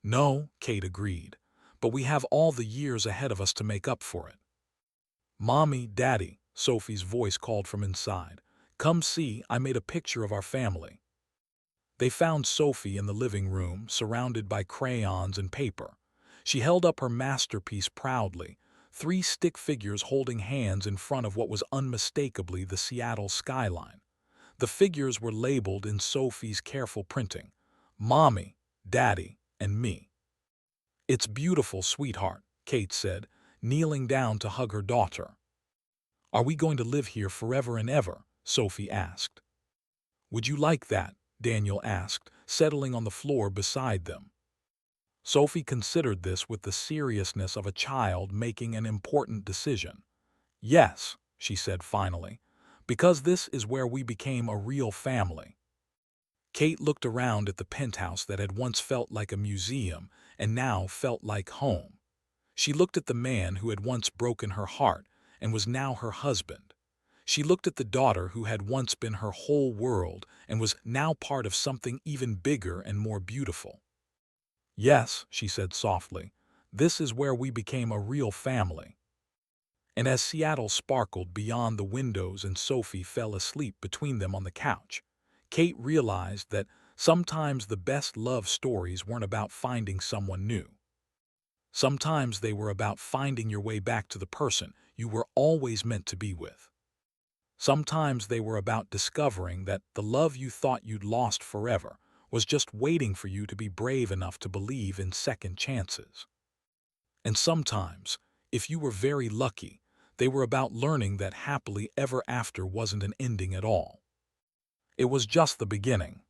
"No," Kate agreed, "but we have all the years ahead of us to make up for it." "Mommy, Daddy," Sophie's voice called from inside. "Come see, I made a picture of our family." They found Sophie in the living room, surrounded by crayons and paper. She held up her masterpiece proudly, 3 stick figures holding hands in front of what was unmistakably the Seattle skyline. The figures were labeled in Sophie's careful printing, "Mommy, Daddy, and me." "It's beautiful, sweetheart," Kate said, kneeling down to hug her daughter. "Are we going to live here forever and ever?" Sophie asked. "Would you like that?" Daniel asked, settling on the floor beside them. Sophie considered this with the seriousness of a child making an important decision. "Yes," she said finally, "because this is where we became a real family." Kate looked around at the penthouse that had once felt like a museum and now felt like home. She looked at the man who had once broken her heart and was now her husband. She looked at the daughter who had once been her whole world and was now part of something even bigger and more beautiful. "Yes," she said softly, "this is where we became a real family." And as Seattle sparkled beyond the windows and Sophie fell asleep between them on the couch, Kate realized that sometimes the best love stories weren't about finding someone new. Sometimes they were about finding your way back to the person you were always meant to be with. Sometimes they were about discovering that the love you thought you'd lost forever was just waiting for you to be brave enough to believe in second chances. And sometimes, if you were very lucky, they were about learning that happily ever after wasn't an ending at all. It was just the beginning.